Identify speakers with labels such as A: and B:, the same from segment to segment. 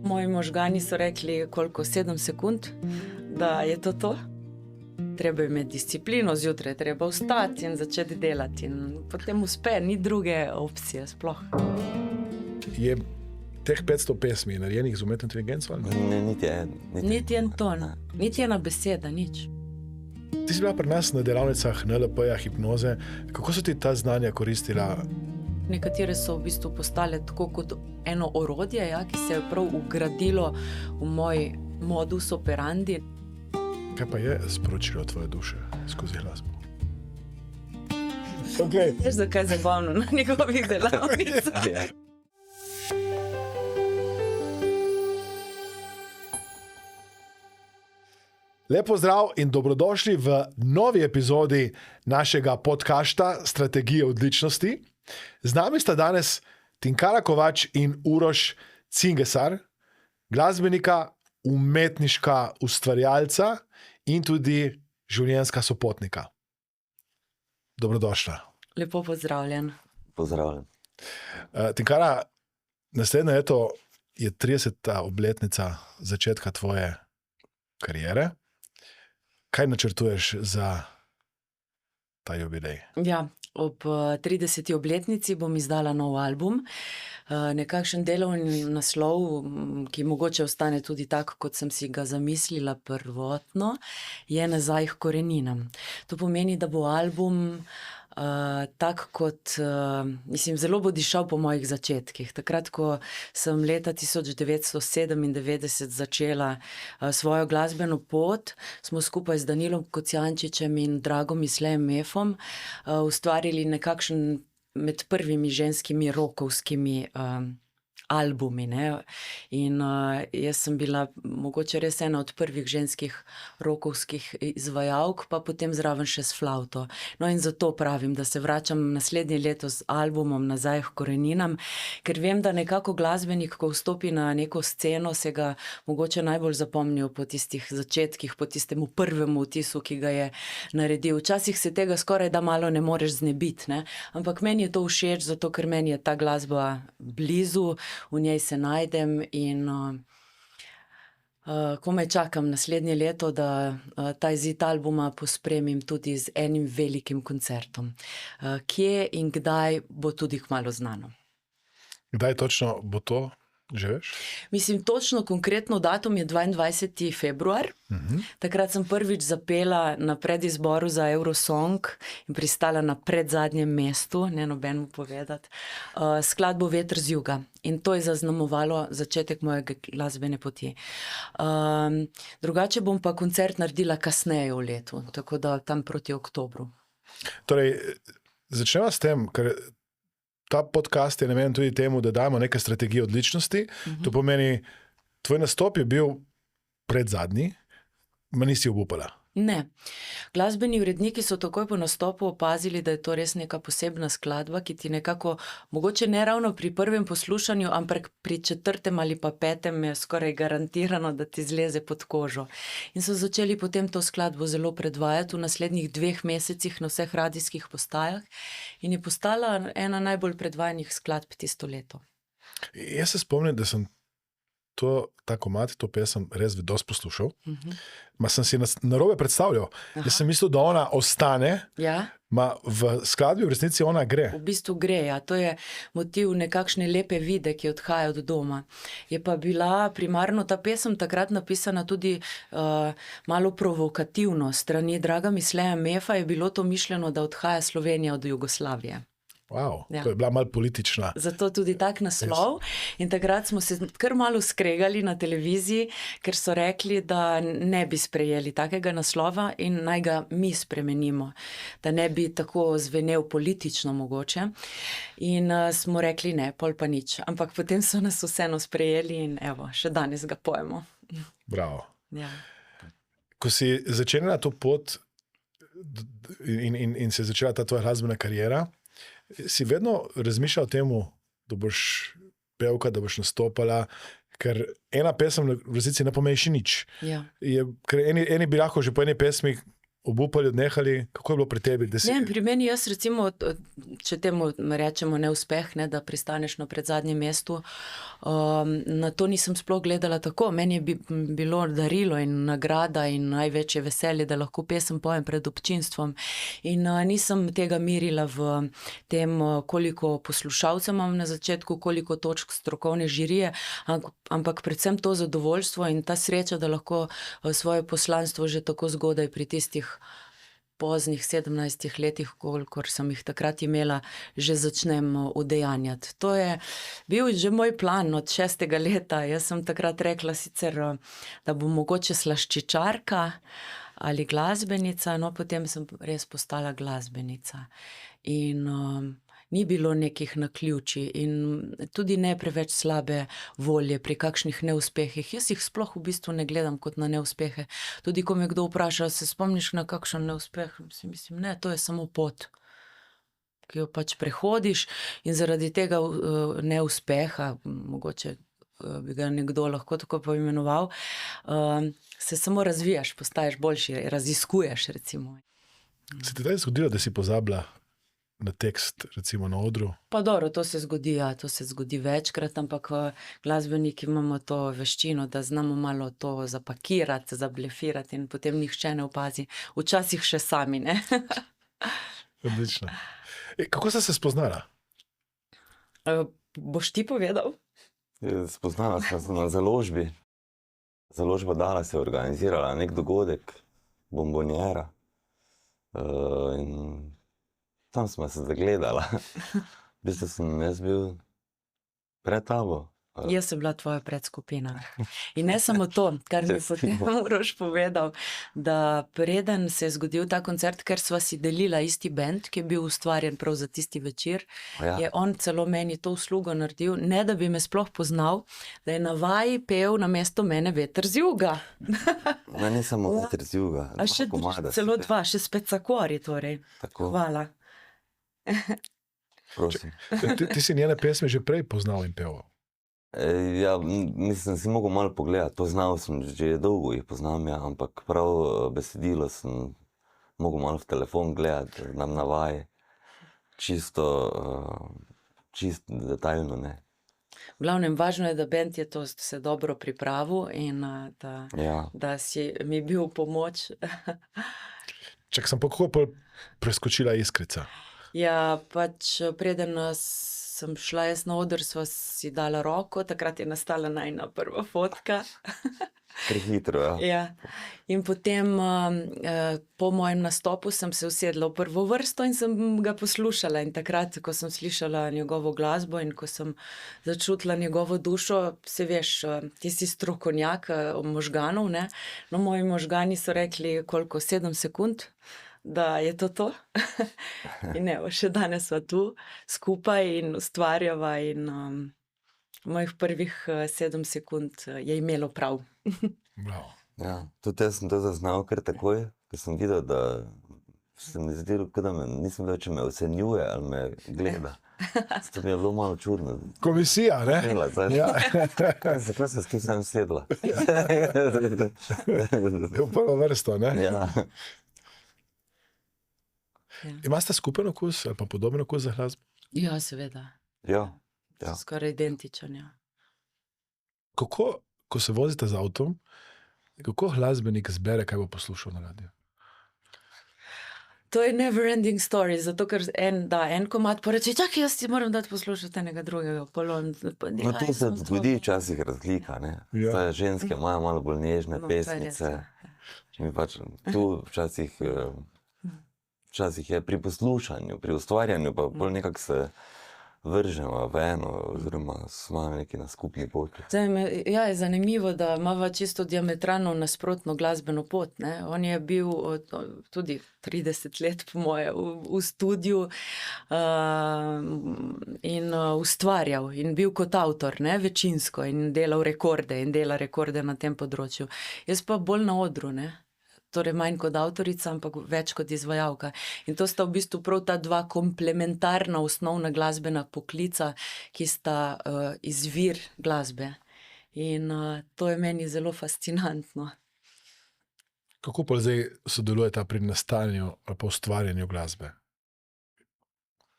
A: Moji možgani so rekli, koliko 7 sekund, da je to. Treba imeti disciplino zjutraj, treba vstati in začeti delati. In potem uspe, ni druge opcije sploh.
B: Je teh 500 pesmi narejenih z umetno inteligenco?
A: Niti en ton, niti ena beseda, nič.
B: Ti si bila pri nas na delavnicah NLP-ja, hipnoze. Kako so ti ta znanja koristila?
A: Nekatere so v bistvu postale tako kot eno orodje, ki se je prav ugradilo v moj modus operandi.
B: Kaj pa je sporočilo tvoje duše skozi glasbo? Okay.
A: Veš, zakaj je zabavno na njegovih delavnicah?
B: Lepo zdrav in dobrodošli v novi epizodi našega podcasta Strategije odličnosti. Z nami sta danes Tinkara Kovač in Uroš Cingesar, glasbenika, umetniška ustvarjalca in tudi življenjska sopotnika. Dobrodošla.
A: Lepo pozdravljen.
C: Pozdravljen.
B: Tinkara, naslednje leto je 30. obletnica začetka tvoje kariere. Kaj načrtuješ za ta jubilej?
A: Ja, ob 30. obletnici bom izdala nov album. Nekakšen delovni naslov, ki mogoče ostane tudi tak, kot sem si ga zamislila prvotno, je Nazaj k koreninam. To pomeni, da bo album tak kot, zelo bo dišal po mojih začetkih. Takrat, ko sem leta 1997 začela svojo glasbeno pot, smo skupaj z Danilom Kocijančičem in Dragomir Mefom ustvarili nekakšen med prvimi ženskimi rokovskimi albumi, ne? In jaz sem bila mogoče res ena od prvih ženskih rokovskih izvajalk, pa potem zraven še s flavto. No in zato pravim, da se vračam naslednje leto z albumom Nazaj k koreninam, ker vem, da nekako glasbenik, ko vstopi na neko sceno, se ga mogoče najbolj zapomnijo po tistih začetkih, po tistemu prvemu vtisu, ki ga je naredil. Včasih se tega skoraj da malo ne moreš znebiti, ne? Ampak meni je to všeč, zato ker meni je ta glasba blizu, v njej se najdem in komaj čakam naslednje leto, da ta izid albuma pospremim tudi z enim velikim koncertom. Kje in kdaj bo tudi kmalu znano.
B: Kdaj točno bo to, že veš?
A: Mislim, točno konkretno datum je 22. februar. Takrat sem prvič zapela na predizboru za Eurosong in pristala na predzadnjem mestu, ne nobenemu povedati, skladbo Veter z juga. In to je zaznamovalo začetek mojega glasbene poti. Drugače bom pa koncert naredila kasneje v letu, tako da tam proti oktobru.
B: Torej, začnemo s tem, ker ta podcast je namenjen tudi temu, da damo neke strategije odličnosti. To pomeni, tvoj nastop je bil predzadnji, ma nisi obupala.
A: Ne. Glasbeni uredniki so takoj po nastopu opazili, da je to res neka posebna skladba, ki ti nekako, mogoče ne ravno pri prvem poslušanju, ampak pri 4. ali pa 5. je skoraj garantirano, da ti zleze pod kožo. In so začeli potem to skladbo zelo predvajati v naslednjih 2 mesecih na vseh radijskih postajah in je postala ena najbolj predvajanih skladb tisto leto.
B: Jaz se spomnim, da sem ta komad, to pesem res dosti poslušal. Ma sem si narobe predstavljal. Jaz sem mislil, da ona ostane, ma v skladbi v resnici ona gre.
A: V bistvu gre, ja. To je motiv nekakšne lepe vide, ki odhaja od doma. Je pa bila primarno ta pesem takrat napisana tudi malo provokativno. Strani Dragomira Mefa je bilo to mišljeno, da odhaja Slovenija od Jugoslavije.
B: Wow, to je bila malo politična.
A: Zato tudi tak naslov. In takrat smo se kar malo skregali na televiziji, ker so rekli, da ne bi sprejeli takega naslova in naj ga mi spremenimo. Da ne bi tako zvenel politično mogoče. In smo rekli ne, pol pa nič. Ampak potem so nas vseeno sprejeli in evo, še danes ga pojemo.
B: Bravo.
A: Ja.
B: Ko si začela to pot in se je začela ta tvoja glasbena kariera, si vedno razmišljal o temu, da boš pevka, da boš nastopala, ker ena pesem v resnici ne pomeni še nič.
A: Ja.
B: Ker eni bi lahko že po eni pesmi obupali, odnehali? Kako je bilo pri tebi?
A: Ne, pri meni jaz recimo, če temu rečemo neuspeh, ne, da pristaneš na predzadnjem mestu, na to nisem sploh gledala tako. Meni je bilo darilo in nagrada in največje veselje, da lahko pesem pojem pred občinstvom. In nisem tega merila v tem, koliko poslušalcev imam na začetku, koliko točk strokovne žirije, ampak predvsem to zadovoljstvo in ta sreča, da lahko svoje poslanstvo že tako zgodaj pri tistih poznih 17 letih, kolikor sem jih takrat imela, že začnem udejanjati. To je bil že moj plan od 6. leta. Jaz sem takrat rekla sicer, da bom mogoče slaščičarka ali glasbenica, no potem sem res postala glasbenica. In ni bilo nekih naključij in tudi ne preveč slabe volje pri kakšnih neuspehih. Jaz jih sploh v bistvu ne gledam kot na neuspehe. Tudi ko me kdo vpraša, se spomniš na kakšen neuspeh, si mislim, ne, to je samo pot, ki jo pač prehodiš in zaradi tega neuspeha, mogoče bi ga nekdo lahko tako poimenoval, se samo razvijaš, postaješ boljši, raziskuješ recimo.
B: Se ti je zgodilo, da si pozabila na tekst, recimo na odru?
A: Pa dobro, to se zgodi, ja, to se zgodi večkrat, ampak glasbeniki imamo to veščino, da znamo malo to zapakirati, zablefirati in potem nihče ne opazi. Včasih še sami, ne?
B: Odlično. Kako sta se spoznala?
A: Boš ti povedal?
C: Spoznala sva se na založbi. Založba Dala se je organizirala nek dogodek, bombonjera. In tam smo se zagledala. V bistvu sem jaz bil pred tabo.
A: Jaz sem bila tvoja predskupina. In ne samo to, kar mi potem Uroš povedal, da preden se je zgodil ta koncert, ker sva si delila isti bend, ki je bil ustvarjen prav za tisti večer, je on celo meni to uslugo naredil, ne da bi me sploh poznal, da je na vaji pel namesto mene Veter z juga.
C: Ne samo Veter z juga,
A: še
C: komada.
A: Celo dva, še Specakori torej.
C: Tako.
A: Hvala.
C: Prosim.
B: Ti si njene pesmi že prej poznal in peval?
C: Ja, mislim, si mogel malo pogledati, poznal sem, že dolgo jih poznam, ja, ampak prav besedilo sem mogel malo v telefon gledati, nam na vaji, čisto detaljno, ne.
A: V glavnem, važno je, da bend je to se dobro pripravil in da si mi bil v pomoč.
B: Čak, sem pa kako preskočila Iskrica?
A: Ja, pač preden sem šla jaz na oder, sva si dala roko, takrat je nastala najina prva fotka.
C: Prehitro, ja.
A: Ja. In potem po mojem nastopu sem se usedla v prvo vrsto in sem ga poslušala. In takrat, ko sem slišala njegovo glasbo in ko sem začutila njegovo dušo, se veš, ti si strokovnjak možganov, ne? No, moji možgani so rekli, koliko, 7 sekund, da je to. In evo, še danes sva tu skupaj in ustvarjava in mojih prvih 7 sekund je imelo prav.
B: Bravo.
C: Ja, tudi jaz sem to zaznal kar takoj, ko sem videl, da se mi zdelo, da nisem več, če me ocenjuje ali me gleda. To mi je bilo malo čudno.
B: Komisija, ne? Ja.
C: Zakaj se s kim sem sedla?
B: V prvo vrsto, ne?
C: Ja.
B: Imate skupen okus ali pa podoben okus za glasbo?
A: Ja, seveda.
C: Ja.
A: Skoraj identičen, ja.
B: Kako, ko se vozite z avtom, kako glasbenik zbere, kaj bo poslušal na radiju?
A: To je never ending story, zato ker en komad poreče, čakaj, jaz ti moram dati poslušati enega drugega.
C: No, tu se zgodi včasih razlika, ne.
B: Ja.
C: Ženske imajo malo bolj nežne pesmice. Mi pač tu včasih je pri poslušanju, pri ustvarjanju, pa bolj nekako se vržemo v eno, oziroma smo neki na skupni poti.
A: Ja, je zanimivo, da imava čisto diametralno nasprotno glasbeno pot, ne. On je bil tudi 30 let po moje v studiu in ustvarjal in bil kot avtor, ne, večinsko in delal rekorde in dela rekorde na tem področju. Jaz pa bolj na odru, ne. Torej manj kot avtorica, ampak več kot izvajalka. In to sta v bistvu prav ta dva komplementarna osnovna glasbena poklica, ki sta izvir glasbe. In to je meni zelo fascinantno.
B: Kako pa zdaj sodelujeta pri nastajanju ali pa ustvarjanju glasbe?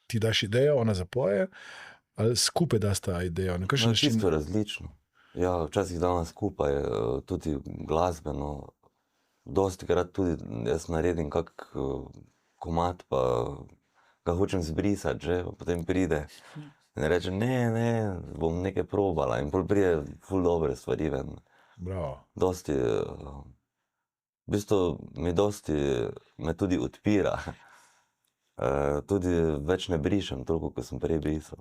B: Ti daš idejo, ona zapoje, ali skupaj dasta idejo?
C: Čisto različno. Ja, včasih damo skupaj, tudi glasbeno. Dostikrat tudi jaz naredim kak komad, pa ga hočem zbrisati že, potem pride in reče, ne, bom nekaj probala in pol pride ful dobre stvari ven.
B: Bravo.
C: Dosti, v bistvu me tudi odpira. Tudi več ne brišem toliko, kot sem prej brisal.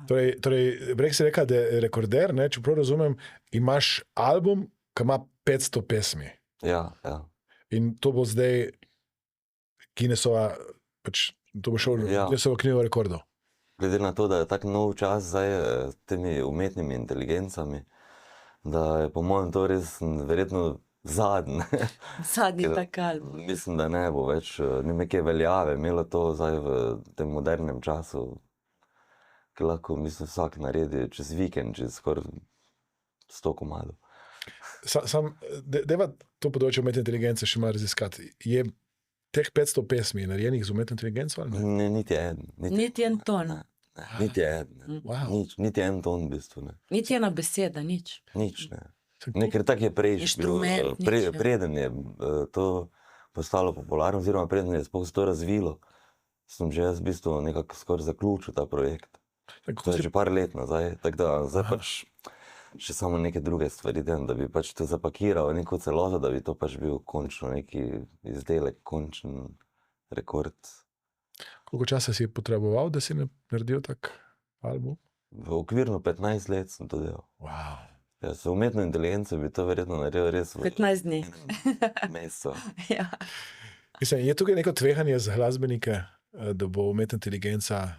B: Torej, Breg si rekel, da je rekorder, ne, če prav razumem, imaš album, ki ima 500 pesmi.
C: Ja.
B: In to bo zdaj Guinnessova, to bo šel Guinnessova knjigo rekordov.
C: Glede na to, da je tak nov čas zdaj s temi umetnimi inteligencami, da je po mojem to res verjetno zadnji.
A: Zadnji tak album.
C: Mislim, da ne bo več neke veljave imelo to zdaj v tem modernem času, ki lahko vsak naredi čez vikend, čez skoraj 100 komadov.
B: Deva to področje umetne inteligence še malo raziskati. Je teh 500 pesmi narejenih z umetno inteligenco?
C: Ne, niti en.
A: Niti en ton.
C: Niti en.
B: Wow.
C: Niti en ton v bistvu. Ne.
A: Niti ena beseda, nič.
C: Nič ne. Ker tak je prejš bil. Preden je to postalo popularno, oziroma preden je sploh se to razvilo, sem že jaz v bistvu nekako skoraj zaključil ta projekt. To je že par let nazaj, tako da zdaj pač še samo neke druge stvari, da bi pač to zapakiral neko celoto, da bi to pač bil končno neki izdelek, končen rekord.
B: Koliko časa si potreboval, da si naredil tak album?
C: V okvirno 15 let sem to delal.
B: Wow.
C: Ja, z umetno inteligenco bi to verjetno naredil res v
A: 15 dni.
C: mesecu.
A: Ja.
B: Mislim, je tukaj neko tveganje za glasbenike, da bo umetna inteligenca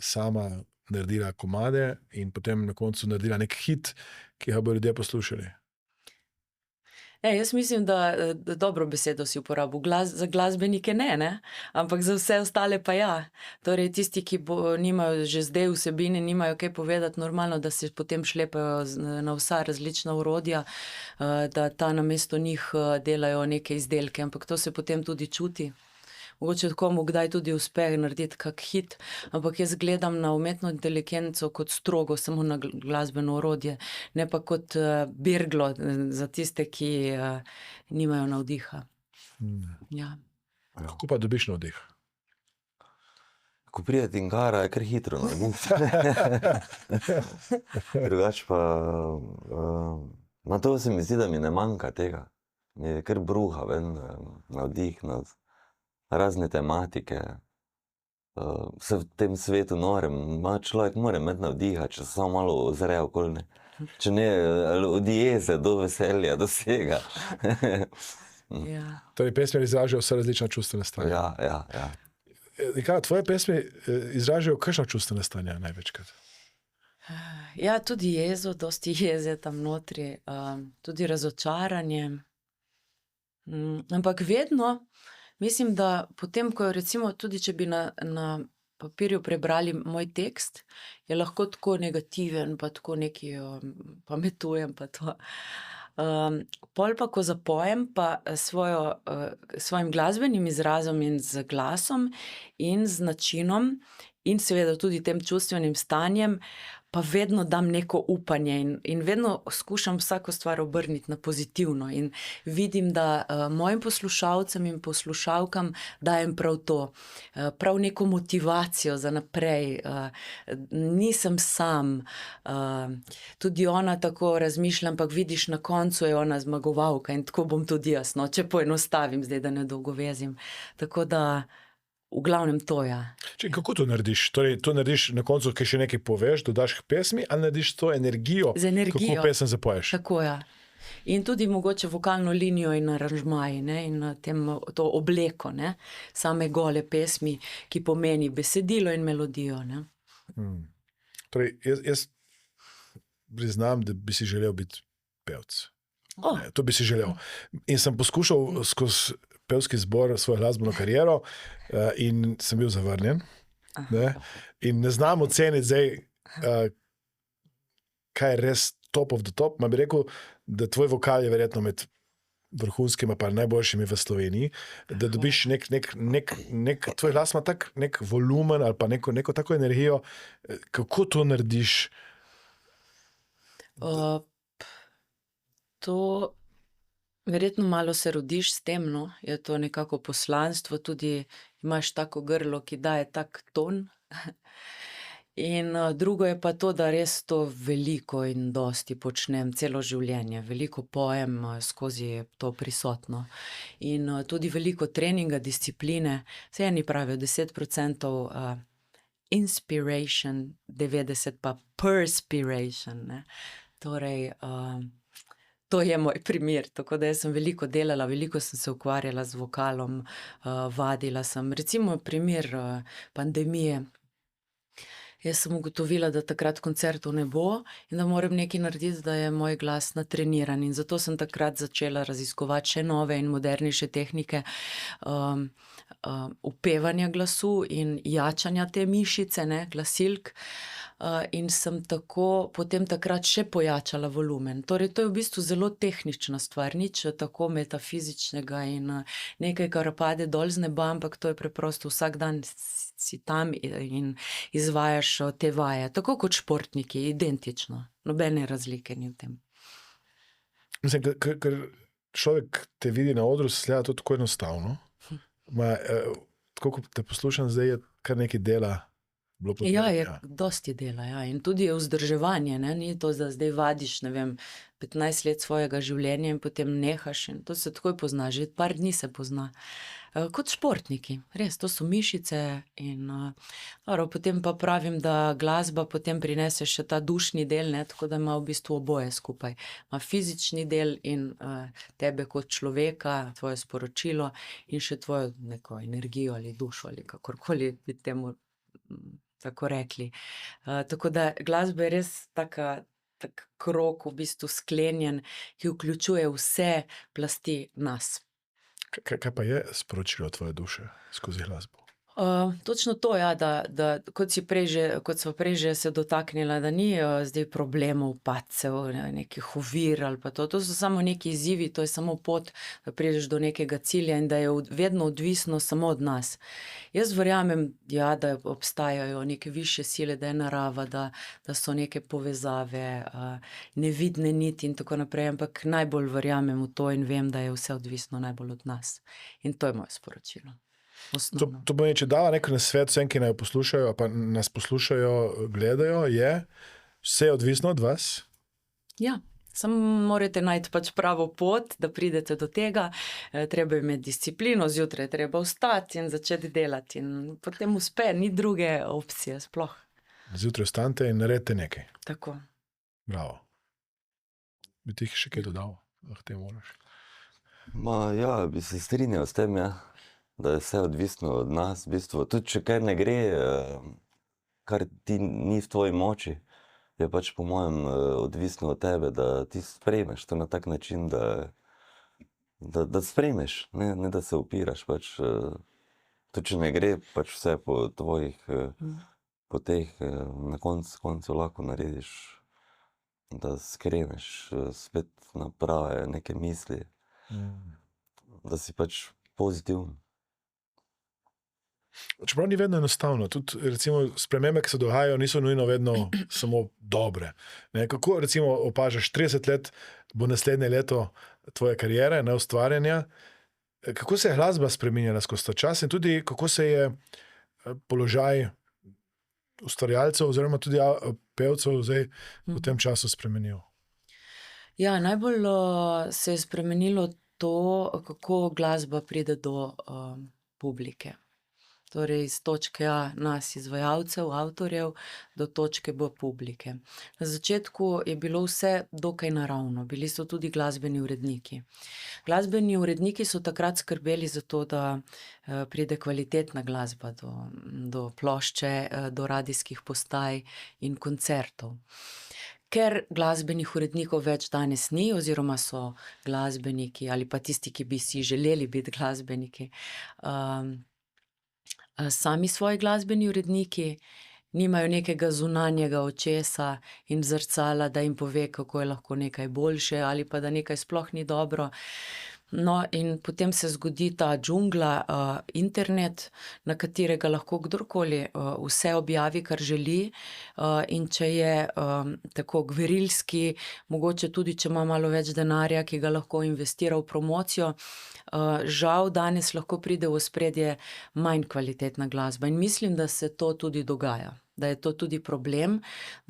B: sama naredila komade in potem na koncu naredila nek hit, ki ga bo ljudje poslušali?
A: Jaz mislim, da dobro besedo si uporabil. Za glasbenike ne, ampak za vse ostale pa ja. Torej, tisti, ki nimajo že zdaj vsebine, nimajo kaj povedati, normalno, da se potem šlepajo na vsa različna orodja, da ta namesto njih delajo neke izdelke, ampak to se potem tudi čuti. Mogoče komu kdaj tudi uspe narediti kak hit, ampak jaz gledam na umetno inteligenco kot strogo samo na glasbeno orodje, ne pa kot berglo za tiste, ki nimajo navdiha. Ja.
B: Kako pa dobiš navdih?
C: Ko pride Tinkara, je kar hitro navdih. Drugač pa, na to se mi zdi, da mi ne manjka tega. Mi je kar bruha ven, navdih nad razne tematike. Se v tem svetu norem, človek mora imeti navdiha, če se samo malo ozre okoli. Če ne, od jeze do veselja, do vsega.
A: Ja.
B: Torej, pesmi izražajo vse različna čustvena stanja.
C: Ja.
B: Kaj, tvoje pesmi izražajo kakšna čustvena stanja največkrat?
A: Ja, tudi jezo, dosti jeze tam notri, tudi razočaranje. Ampak vedno mislim, da potem, ko recimo tudi, če bi na papirju prebrali moj tekst, je lahko tako negativen, pa tako neki pametujem, pa to. Pol pa, ko zapojem, pa svojim glasbenim izrazom in z glasom in z načinom in seveda tudi tem čustvenim stanjem, pa vedno dam neko upanje in vedno skušam vsako stvar obrniti na pozitivno in vidim, da mojim poslušalcem in poslušalkam dajem prav to, prav neko motivacijo za naprej. Nisem sam, tudi ona tako razmišlja, ampak vidiš, na koncu je ona zmagovalka in tako bom tudi jaz, no, če poenostavim zdaj, da ne dolgovezim. Tako da v glavnem to, ja.
B: Kako to narediš? Torej, to narediš na koncu, kaj še nekaj poveš, dodaš k pesmi, ali narediš to energijo, kako pesem zapoješ?
A: Tako, ja. In tudi mogoče vokalno linijo in aranžmaj, in to obleko, same gole pesmi, ki pomeni besedilo in melodijo.
B: Torej, jaz priznam, da bi si želel biti pevec. To bi si želel. In sem poskušal skozi pevski zbor svojo glasbeno kariero in sem bil zavrnjen. In ne znam oceniti zdaj, kaj je res top of the top. Ma bi rekel, da tvoj vokal je verjetno med vrhunskimi, pa najboljšimi v Sloveniji, da dobiš tvoj glas ima tak nek volumen ali pa neko tako energijo. Kako to narediš?
A: To verjetno malo se rodiš s tem, no? Je to nekako poslanstvo, tudi imaš tako grlo, ki daje tak ton. In drugo je pa to, da res to veliko in dosti počnem celo življenje. Veliko pojem, skozi je to prisotno. In tudi veliko treninga, discipline. Saj eni pravijo 10% inspiration, 90% pa perspiration, ne. Torej, to je moj primer, tako da jaz sem veliko delala, veliko sem se ukvarjala z vokalom, vadila sem. Recimo primer pandemije. Jaz sem ugotovila, da takrat koncertov ne bo in da moram nekaj narediti, da je moj glas natreniran. In zato sem takrat začela raziskovati še nove in modernejše tehnike upevanja glasu in jačanja te mišice, ne, glasilk. In sem tako potem takrat še pojačala volumen. Torej, to je v bistvu zelo tehnična stvar, nič tako metafizičnega in nekaj, kar pade dol z neba, ampak to je preprosto vsak dan si tam in izvajaš te vaje. Tako kot športniki, identično. Nobene razlike ni v tem.
B: Mislim, ker človek te vidi na odru, se gleda to tako enostavno. Tako kot te poslušam, zdaj je kar nekaj dela.
A: Ja, je dosti dela, ja. In tudi je vzdrževanje, ne, ni to, da zdaj vadiš, ne vem, 15 let svojega življenja in potem nehaš in to se takoj pozna, že par dni se pozna. Kot športniki, res, to so mišice in potem pa pravim, da glasba potem prinese še ta dušni del, ne, tako da ima v bistvu oboje skupaj. Ima fizični del in tebe kot človeka, tvoje sporočilo in še tvojo neko energijo ali dušo ali kakorkoli bi temu tako rekli. Tako da glasba je res tak krog v bistvu sklenjen, ki vključuje vse plasti nas.
B: Kaj pa je sporočilo tvoje duše skozi glasbo?
A: Točno to, ja, da kot sva prej že se dotaknila, da ni zdaj problemov, padcev, nekih ovir ali pa to so samo neki izzivi, to je samo pot, da prideš do nekega cilja in da je vedno odvisno samo od nas. Jaz verjamem, ja, da obstajajo neke višje sile, da je narava, da so neke povezave, nevidne niti in tako naprej, ampak najbolj verjamem v to in vem, da je vse odvisno najbolj od nas. In to je moje sporočilo.
B: To pomeni, če dava neko nasvet vsem, ki nas poslušajo, gledajo, je vse odvisno od vas?
A: Ja, samo morate najti pač pravo pot, da pridete do tega. Treba imeti disciplino, zjutraj treba vstati in začeti delati in potem uspe, ni druge opcije sploh.
B: Zjutraj vstanite in naredite nekaj.
A: Tako.
B: Bravo. Bi ti še kaj dodal? Te moraš.
C: Ja, bi se strinjal s tem, ja. Da je vse odvisno od nas, v bistvu. Tudi če kaj ne gre, kar ti ni v tvoji moči, je pač po mojem odvisno od tebe, da ti sprejmeš to na tak način, da sprejmeš, ne da se upiraš. Pač, tudi če ne gre, pač vse po tvojih poteh na koncu lahko narediš, da skreneš spet na prave neke misli, da si pač pozitiven.
B: Čeprav ni vedno enostavno, tudi recimo spremembe, ki se dogajajo, niso nujno vedno samo dobre. Ne, kako recimo opažaš 30 let, bo naslednje leto tvoje kariere, ne, ustvarjanja, kako se je glasba spreminjala skozi ta čas in tudi kako se je položaj ustvarjalcev oziroma tudi pevcev zdaj v tem času spremenil?
A: Ja, najbolj se je spremenilo to, kako glasba pride do publike. Torej iz točke A nas izvajalcev, avtorjev, do točke B publike. Na začetku je bilo vse dokaj naravno, bili so tudi glasbeni uredniki. Glasbeni uredniki so takrat skrbeli za to, da pride kvalitetna glasba do plošče, do radijskih postaj in koncertov. Ker glasbenih urednikov več danes ni, oziroma so glasbeniki ali pa tisti, ki bi si želeli biti glasbeniki, sami svoji glasbeni uredniki, nimajo nekega zunanjega očesa in zrcala, da jim pove, kako je lahko nekaj boljše ali pa da nekaj sploh ni dobro. No, in potem se zgodi ta džungla, internet, na katerega lahko kdorkoli vse objavi, kar želi. In če je tako gverilski, mogoče tudi, če ima malo več denarja, ki ga lahko investira v promocijo, žal danes lahko pride v ospredje manj kvalitetna glasba. In mislim, da se to tudi dogaja. Da je to tudi problem,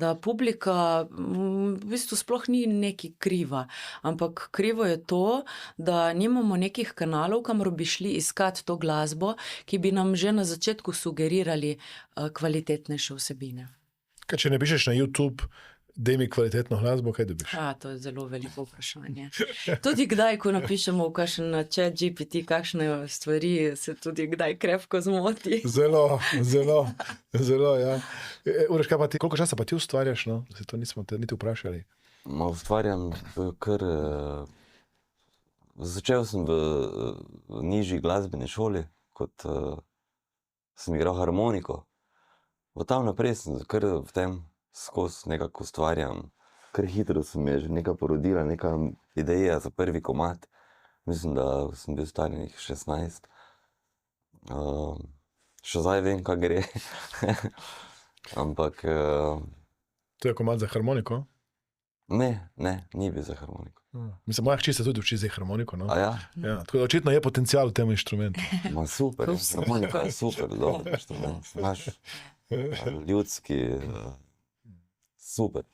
A: da publika v bistvu sploh ni neki kriva, ampak krivo je to, da nimamo nekih kanalov, kamor bi šli iskati to glasbo, ki bi nam že na začetku sugerirali kvalitetnejše vsebine.
B: Kaj, če ne pišeš na YouTube, daj mi kvalitetno glasbo, kaj dobiš?
A: To je zelo veliko vprašanje. Tudi kdaj, ko napišemo v kakšen chat GPT, kakšne stvari, se tudi kdaj krepko zmoti.
B: Zelo, ja. Uroš, kaj pa ti, koliko časa pa ti ustvarjaš, no? To nismo te niti vprašali.
C: Ustvarjam kar... Začel sem v nižji glasbeni šoli, kot sem igral harmoniko. Od tam naprej sem kar v tem skozi nekako ustvarjam. Kar hitro se mi je že neka porodila, neka ideja za prvi komad. Mislim, da sem bil star nekih 16. Še zdaj vem, kaj gre. Ampak...
B: To je komad za harmoniko?
C: Ne, ni bil za harmoniko.
B: Mislim, moja hči se tudi uči za harmoniko, no?
C: A ja?
B: Ja, tako da očitno je potencial v tem inštrumentu.
C: Ma super, harmonika je super, dobro inštrument. Imaš ljudski... Super.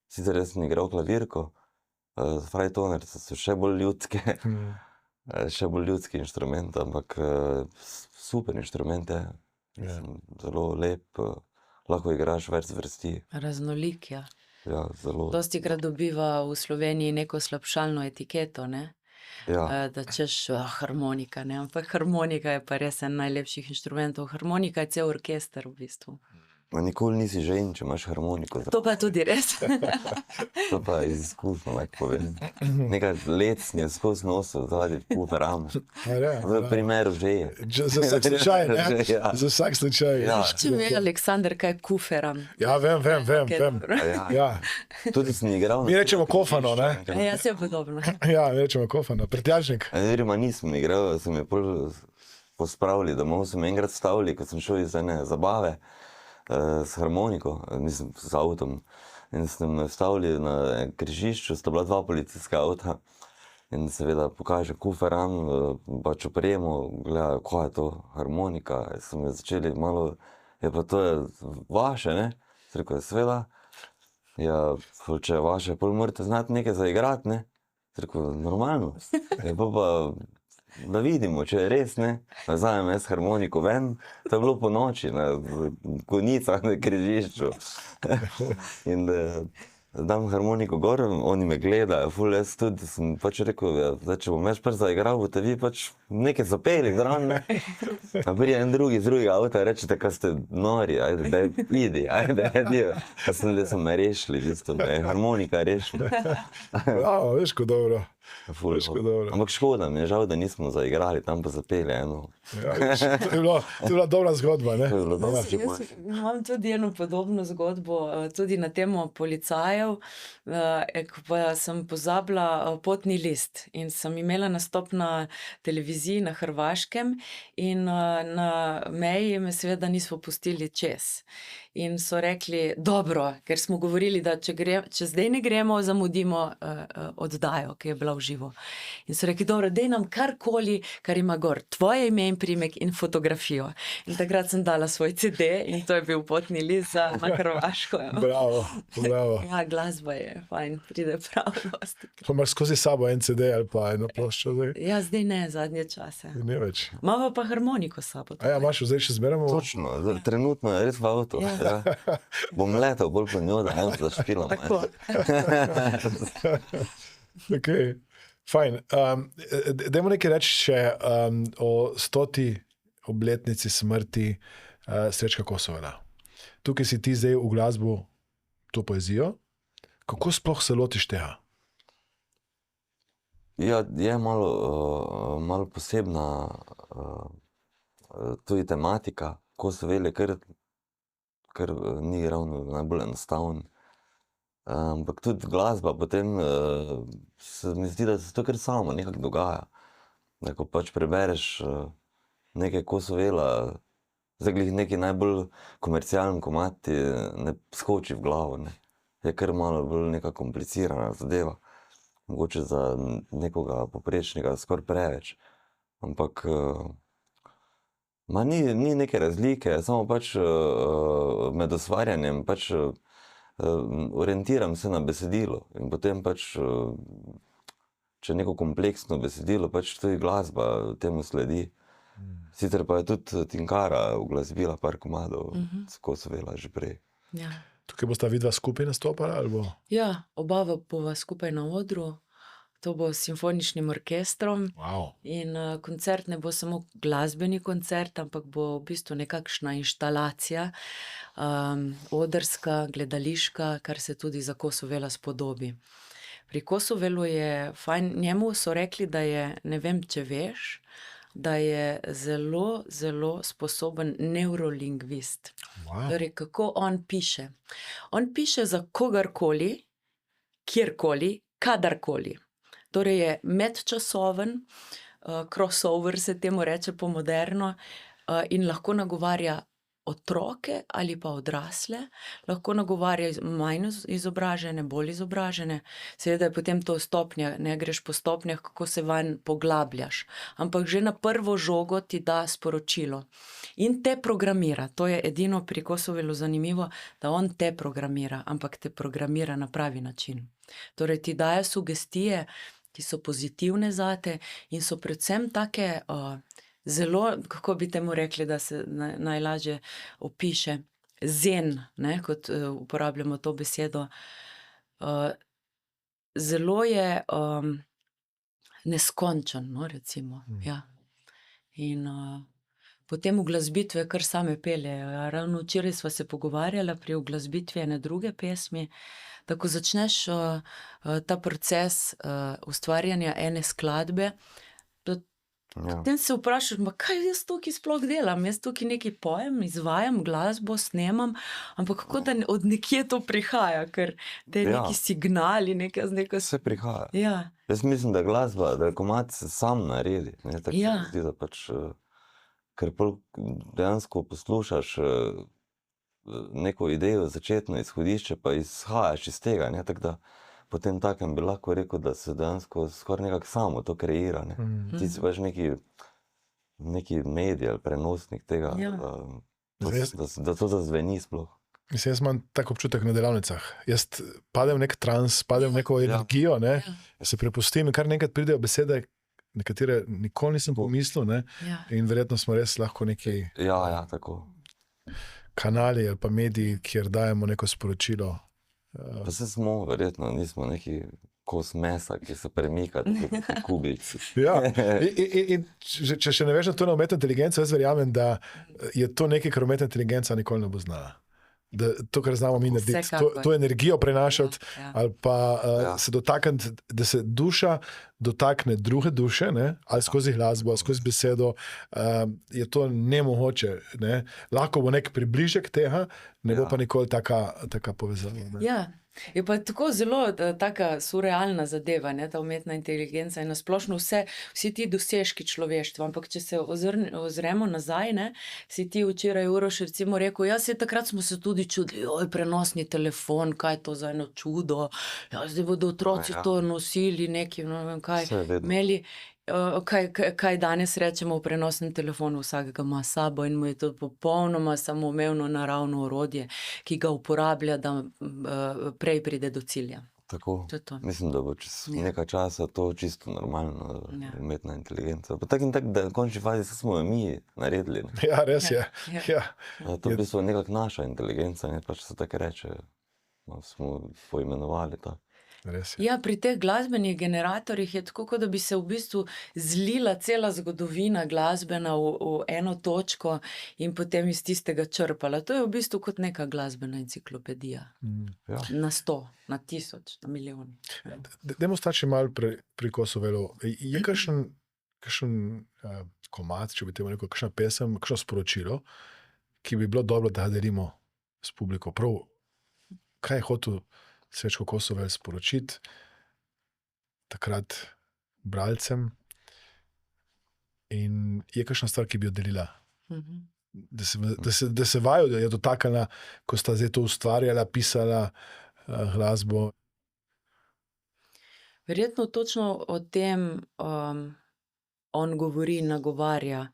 C: Sicer jaz sem igral klavirko, frajtonerice so še bolj ljudske, še bolj ljudski inštrument, ampak super inštrument je. Zelo lep, lahko igraš več zvrsti.
A: Raznolik, ja.
C: Ja, zelo.
A: Dostikrat dobiva v Sloveniji neko slabšalno etiketo, ne?
C: Ja.
A: Da češ harmonika, ne? Ampak harmonika je pa res en najlepših inštrumentov. Harmonika je cel orkester v bistvu.
C: Nikoli nisi žen, če imaš harmoniko.
A: To pa je tudi res.
C: To pa iz izkušnja, lahko povem. Nekaj let sem je skozi nosil, zaradi kuferam. V primeru že je.
B: Za vsak slučaj, ne? Za vsak slučaj.
A: Če ve, Aleksander, kaj kuferam?
B: Ja, vem. Ja.
C: Tudi sem igral.
B: Mi rečemo kofano, ne?
A: Ja, se je podobno.
B: Ja, mi rečemo kofano. Prtljažnik.
C: Verima nisem igral, sem je pol pospravili domov, sem enkrat stavili, ko sem šel iz ene zabave, s harmoniko, mislim, z avtom. In sem stavili na križišču, sta bila dva policijska avta. In seveda pokaže kuferam, pač opremo, gledajo, kaj je to harmonika. Sem začeli malo, pa to je vaše, ne? Sem rekel, seveda. Ja, če je vaše, pol morate znati nekaj zaigrati, ne? Sem rekel, normalno. Pa da vidimo, če je res, ne. Vzamem jaz harmoniko ven, to je bilo po noči, na konicah na križišču. In dam harmoniko gor, oni me gledajo, ful, jaz tudi sem pač rekel, da če bom jaz prvi zaigral, boste vi pač nekaj zapeli zraven, ne. A prije en drugi z drugega avta rečete, kaj ste nori, ajde, da idi, ajde, da so me rešili, v bistvu, me je harmonika rešila.
B: Veš, ko dobro.
C: Ampak škoda mi je žal, da nismo zaigrali, tam pa zapeli eno.
B: To je bila dobra zgodba, ne?
A: Jaz imam tudi eno podobno zgodbo, tudi na temo policajev, ko pa sem pozabila potni list in sem imela nastop na televiziji na Hrvaškem in na meji me seveda nismo pustili čez. In so rekli, dobro, ker smo govorili, da če zdaj ne gremo, zamudimo oddajo, ki je bila v živo. In so rekli, dobro, daj nam karkoli, kar ima gor, tvoje ime in priimek in fotografijo. In takrat sem dala svoj CD in to je bil potni list na Hrvaško.
B: Bravo.
A: Ja, glasba je fajn, pride prav dosti.
B: Pa imaš skozi sabo en CD ali pa eno ploščo zdaj?
A: Ja, zdaj ne, zadnje čase.
B: Ne več.
A: Imamo pa harmoniko s sabo.
B: Ja, imaš zdaj še zmeramo?
C: Točno, trenutno je res v avtu. Ja. Bom letel bolj po njo, da eno zašpilam.
A: Tako.
B: Ok, fajn. Dajmo nekaj reči še o 100. obletnici smrti Srečka Kosovela. Tukaj si ti zdaj v glasbu to poezijo. Kako sploh se lotiš tega?
C: Ja, je malo posebna tudi tematika. Kosovel je kar ni ravno najbolj enostaven. Ampak tudi glasba, potem se mi zdi, da se to kar samo nekako dogaja. da ko pač prebereš nekaj Kosovela, zdaj glih neki najbolj komercialen komad ti ne skoči v glavo, ne. Je kar malo bolj neka komplicirana zadeva, mogoče za nekoga poprečnega skoraj preveč, ampak ni neke razlike, samo pač med ustvarjanjem pač orientiram se na besedilo in potem pač, če neko kompleksno besedilo, pač tudi glasba temu sledi. Sicer pa je tudi Tinkara uglasbila par komadov s Kosovela že prej.
A: Ja.
B: Tukaj bosta vidva skupaj nastopala, ali bo?
A: Ja, oba bova skupaj na odru. To bo s simfoničnim orkestrom.
B: Wow.
A: In koncert ne bo samo glasbeni koncert, ampak bo v bistvu nekakšna inštalacija, odrska, gledališka, kar se tudi za Kosovela spodobi. Pri Kosovelu je fajn, njemu so rekli, da je, ne vem, če veš, da je zelo, zelo sposoben neurolingvist.
B: Wow.
A: Torej, kako on piše. On piše za kogarkoli, kjerkoli, kadarkoli. Torej je medčasoven, crossover se temu reče po moderno, in lahko nagovarja otroke ali pa odrasle, lahko nagovarja manj izobražene, bolj izobražene. Seveda je potem to stopnja, ne greš po stopnjah, kako se vanj poglabljaš, ampak že na prvo žogo ti da sporočilo. In te programira, to je edino pri Kosovelu zanimivo, da on te programira, ampak te programira na pravi način. Torej ti daje sugestije, ki so pozitivne zate in so predvsem take zelo, kako bi temu rekli, da se najlažje opiše, zen, ne, kot uporabljamo to besedo. Zelo je neskončen, no, recimo. Ja. In potem uglasbitve kar same peljejo. Ravno včeraj sva se pogovarjala pri uglasbitvi ene druge pesmi, da ko začneš ta proces ustvarjanja ene skladbe, potem se vprašaš, kaj jaz tukaj sploh delam? Jaz tukaj nekaj pojem, izvajam glasbo, snemam, ampak kako da od nekje to prihaja, ker te neki signali,
C: Vse prihaja.
A: Ja.
C: Jaz mislim, da glasba, da komad se sam naredi, ne, tako se mi zdi, da pač, ker dejansko poslušaš neko idejo, začetno izhodišče, pa izhajaš iz tega, ne, tako da potem takem bi lahko rekel, da se dejansko skoraj nekako samo to kreira, ne. Ti si pač neki medij ali prenosnik tega, da to zazveni sploh.
B: Mislim, jaz imam tak občutek na delavnicah. Jaz padem v nek trans, padem v neko energijo, ne, se prepustim in kar nekaj pridejo besede, nekatere nikoli nisem pomislil, ne, in verjetno smo res lahko neki
C: tako.
B: Kanali ali pa mediji, kjer dajemo neko sporočilo.
C: Pa se smo, verjetno, nismo neki kos mesa, ki se premika, tako kubici.
B: Ja, in če še ne veš, da to na umetno inteligenco, jaz verjamem, da je to nekaj, kar umetna inteligenca nikoli ne bo znala. Da to, kar znamo mi narediti, to energijo prenašati, ali pa se dotakniti, da se duša dotakne druge duše, ne? Ali skozi glasbo, ali skozi besedo, je to nemogoče. Ne? Lahko bo nek približek tega, ne bo pa nikoli taka povezava. Ne?
A: Ja. Je pa tako zelo taka surrealna zadeva, ne, ta umetna inteligenca in nasplošno vsi ti dosežki človeštva, ampak če se ozremo nazaj, ne, si ti včeraj Uroš recimo rekel, se takrat smo se tudi čudili, prenosni telefon, kaj je to za eno čudo, zdaj bodo otroci to nosili, neki, no vem kaj, imeli. Kaj danes rečemo v prenosnem telefonu, vsakega ima sabo in mu je to popolnoma samoumevno naravno orodje, ki ga uporablja, da prej pride do cilja.
C: Tako, mislim, da bo čez nekaj časa to čisto normalno, umetna inteligenca. Pa tak in tak, da v končni fazi smo mi naredili. Ne?
B: Ja, res je.
C: To v bistvu nekak naša inteligenca, ne, pač se tako reče, smo poimenovali tako.
A: Ja, pri teh glasbenih generatorjih je tako, kot da bi se v bistvu zlila cela zgodovina glasbena v eno točko in potem iz tistega črpala. To je v bistvu kot neka glasbena enciklopedija. Na 100, na 1000, na milijon.
B: Dajmo stati še malo pri Kosovelu. Je kakšen komad, če bi temu rekel, kakšna pesem, kakšno sporočilo, ki bi bilo dobro, da ga delimo s publiko? Prav, kaj je hotel Srečko Kosovel sporočiti takrat bralcem, In je kakšna stvar, ki bi jo delila?
A: Mhm.
B: Da se vaju, da je dotaknila, ko sta zdaj to ustvarjala, pisala glasbo.
A: Verjetno točno o tem on govori, nagovarja,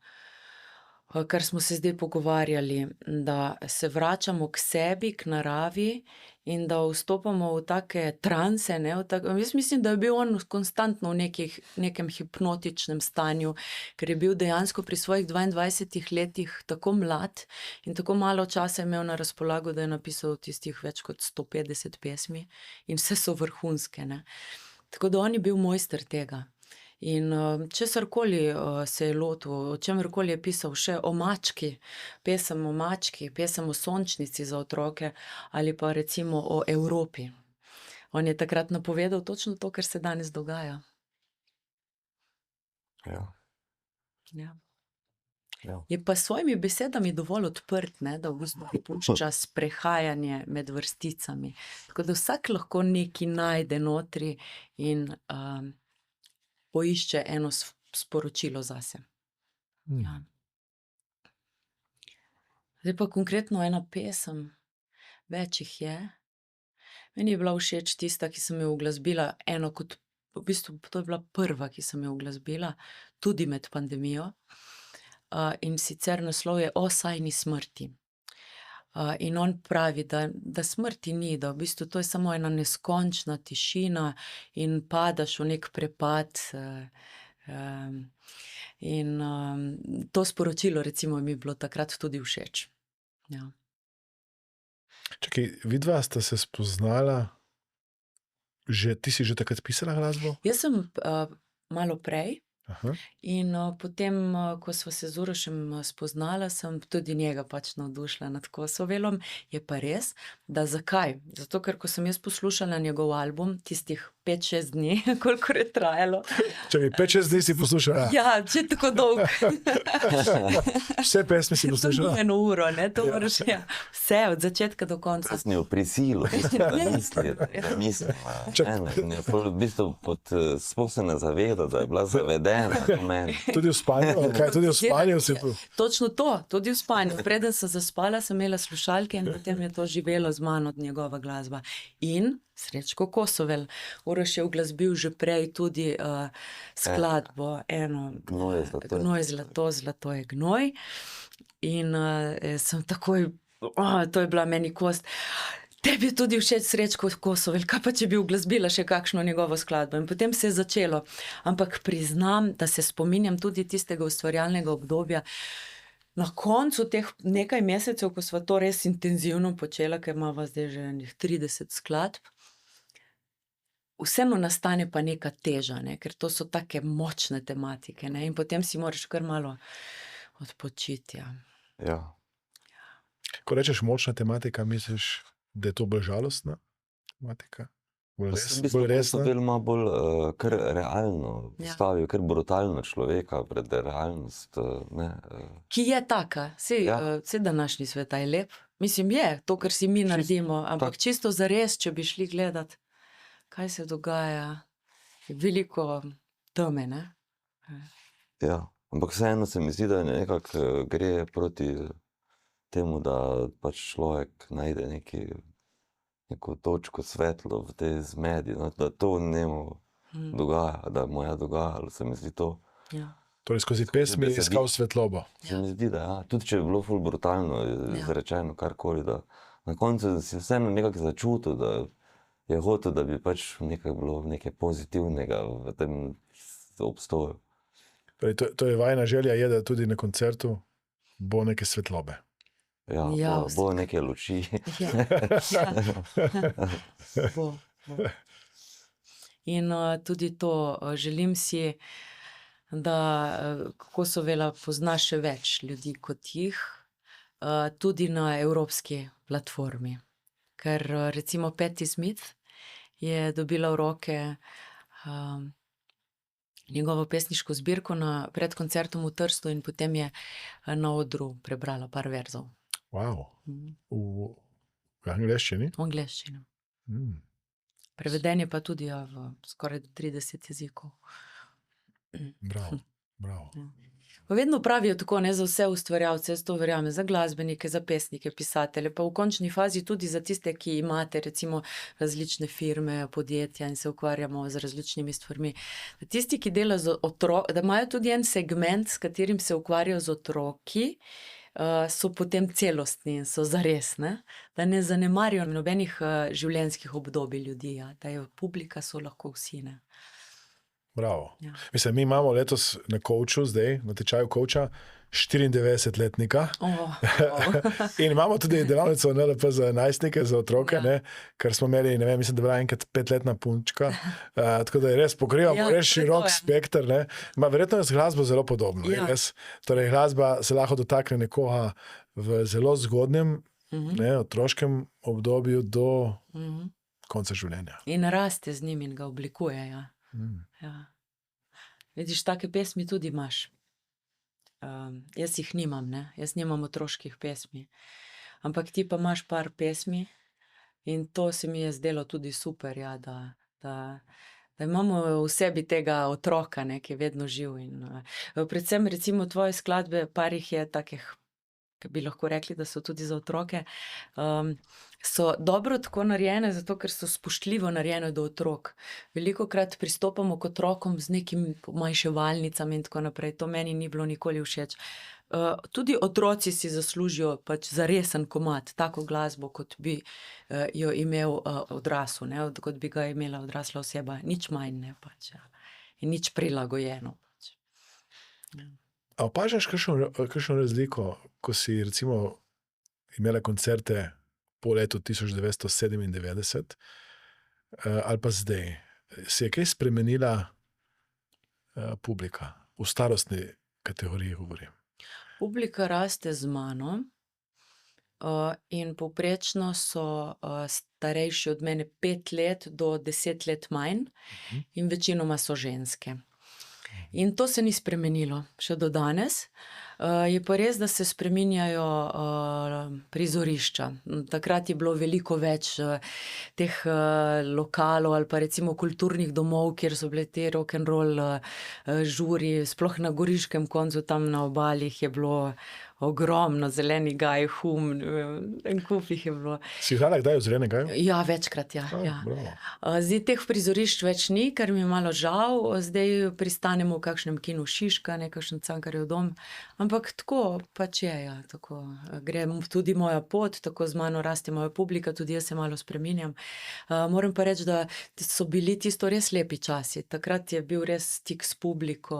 A: kar smo se zdaj pogovarjali, da se vračamo k sebi, k naravi in da vstopamo v take transe. Jaz mislim, da je bil on konstantno v nekem hipnotičnem stanju, ker je bil dejansko pri svojih 22 letih tako mlad in tako malo časa imel na razpolago, da je napisal tistih več kot 150 pesmi in vse so vrhunske. Tako da on je bil mojster tega. In česarkoli se je lotil, o čemerkoli je pisal, še o mački, pesem o mački, pesem o sončnici za otroke ali pa recimo o Evropi. On je takrat napovedal točno to, kar se danes dogaja.
C: Ja.
A: Ja.
C: Ja.
A: Je pa s svojimi besedami dovolj odprt, da v bistvu pušča sprehajanje med vrsticami. Tako da vsak lahko nekaj najde notri in poišče eno sporočilo zase. Ja. Zdaj pa konkretno ena pesem, več jih je. Meni je bila všeč tista, ki sem jo uglasbila, v bistvu to je bila prva, ki sem jo uglasbila, tudi med pandemijo. In sicer naslov je O sajni smrti. In on pravi, da smrti ni, da v bistvu to je samo ena neskončna tišina in padaš v nek prepad. In to sporočilo recimo mi je bilo takrat tudi všeč. Ja.
B: Čakaj, vidva sta se spoznala, ti si že takrat pisala glasbo?
A: Jaz sem malo prej.
B: Aha.
A: In potem, ko sva se z Urošem spoznala, sem tudi njega pač navdušila nad Kosovelom. Je pa res, da zakaj? Zato, ker ko sem jaz poslušala njegov album, tistih 5-6 dni, kolikor je trajalo.
B: Čakaj, 5-6 dni si poslušala?
A: Ja, če tako dolgo.
B: Vse pesmi si poslušala?
A: To ni 1 uro, to moraš, vse, od začetka do konca.
C: Jaz njo prisilu, da mislim. V bistvu sploh se ne zaveda, da je bila zavedena.
B: Tudi v spanju? Kaj, tudi v spanju si...
A: Točno to, tudi v spanju. Preden sem zaspala, sem imela slušalke in potem je to živelo z mano, njegova glasba. In Srečko Kosovel. Uroš je uglasbil že prej tudi skladbo eno
C: Gnoj je zlato.
A: Gnoj je zlato, zlato je gnoj. In sem takoj, to je bila meni kost. Tebi je tudi všeč Srečko Kosovel, kaj pa če bi uglasbila še kakšno njegovo skladbo? In potem se je začelo. Ampak priznam, da se spominjam tudi tistega ustvarjalnega obdobja. Na koncu teh nekaj mesecev, ko sva to res intenzivno počela, ker imava zdaj že 30 skladb, vseeno nastane pa neka teža, ker to so take močne tematike, in potem si moraš kar malo odpočiti.
C: Ja.
B: Ko rečeš močna tematika, misliš, da je to bolj žalostna tematika? Bolj resna?
C: Kosovel ima bolj kar realno postavil, kar brutalno človeka pred realnost.
A: Ki je taka, vse današnji svet je lep. Mislim, je to, kar si mi naredimo, ampak čisto zares, če bi šli gledat, kaj se dogaja, je veliko teme,
C: Ja, ampak vseeno se mi zdi, da nekako gre proti temu, da pač človek najde neko točko svetlo v tej zmedi, da to njemu dogaja, da mu je dogajalo, se mi zdi to.
A: Ja.
B: Torej skozi pesmi je iskal svetlobo.
C: Se mi zdi, da tudi če je bilo ful brutalno izrečeno karkoli, da na koncu si vseeno nekako začutil, da je hotel, da bi pač nekaj bilo nekaj pozitivnega v tem obstoju.
B: Torej, to je vajna želja, je, da tudi na koncertu bo neke svetlobe.
C: Ja, bo neke luči.
A: Bo. In tudi to, želim si, da Kosovela pozna še več ljudi kot jih, tudi na evropski platformi. Ker recimo Patti Smith je dobila v roke njegovo pesniško zbirko pred koncertom v Trstu in potem je na odru prebrala par verzov.
B: Wow. V angleščini?
A: V angleščini. Preveden je pa tudi v skoraj 30 jezikov.
B: Bravo, bravo.
A: Pa vedno pravijo tako, ne, za vse ustvarjalce, jaz to verjamem, za glasbenike, za pesnike, pisatelje, pa v končni fazi tudi za tiste, ki imate recimo različne firme, podjetja in se ukvarjamo z različnimi stvarmi. Tisti, ki delajo z otroki, da imajo tudi en segment, s katerim se ukvarjajo z otroki, so potem celostni in so zares, ne? Da ne zanemarijo nobenih življenjskih obdobij ljudi, ja? Da je publika, so lahko vsi, ne?
B: Bravo.
A: Ja.
B: Mislim, mi imamo letos na coachu, zdaj na tečaju coacha, 94-letnika. In imamo tudi delavnico NLP za najstnike, za otroke,
A: Ja.
B: ne, ker smo imeli, ne vem, mislim, da je bila enkrat 5-letna punčka. Tako da je res pokrivamo,
A: Ja,
B: res širok
A: to je.
B: spekter. Ne. Verjetno je z glasbo zelo podobno.
A: Ja.
B: Torej, glasba se lahko dotakne nekoga v zelo zgodnjem, ne, otroškem obdobju do konca življenja.
A: In raste z njim in ga oblikuje, ja. Ja. Vidiš, take pesmi tudi imaš. Jaz jih nimam, ne? Jaz nimam otroških pesmi. Ampak ti pa imaš par pesmi in to se mi je zdelo tudi super, ja, da imamo v sebi tega otroka, ne, ki je vedno živ. In, predvsem recimo tvoje skladbe, par jih je takih, ki bi lahko rekli, da so tudi za otroke, so dobro tako narejene, zato ker so spoštljivo narejene do otrok. Velikokrat pristopamo k otrokom z nekim manjševalnicami in tako naprej. To meni ni bilo nikoli všeč. Tudi otroci si zaslužijo pač zaresen komad, tako glasbo, kot bi jo imel odrasel, ne? Kot bi ga imela odrasla oseba. Nič manj, ne, pač, ja. In nič prilagojeno. Pač. Ja.
B: A opažaš kakšno razliko, ko si recimo imela koncerte po letu 1997 ali pa zdaj? Se je kaj spremenila publika? V starostni kategoriji govorim.
A: Publika raste z mano in povprečno so starejši od mene 5 let do 10 let manj in večinoma so ženske. In to se ni spremenilo še do danes. Je pa res, da se spreminjajo prizorišča. Takrat je bilo veliko več teh lokalov ali pa recimo kulturnih domov, kjer so bile te rock'n'roll žuri, sploh na goriškem koncu, tam na obali je bilo ogromno, Zeleni gaj, Hum, en kup jih je bilo.
B: Si igrala kdaj v Zeleni gaj?
A: Ja, večkrat, ja. Ja. Zdaj teh prizorišč več ni, ker mi je malo žal. Zdaj pristanemo v kakšnem kinu Šiška, nekakšen Cankarjev dom. Ampak tako pač je, ja, tako. Gre tudi moja pot, tako z mano raste moja publika, tudi jaz se malo spreminjam. Moram pa reči, da so bili tisto res lepi časi. Takrat je bil res stik s publiko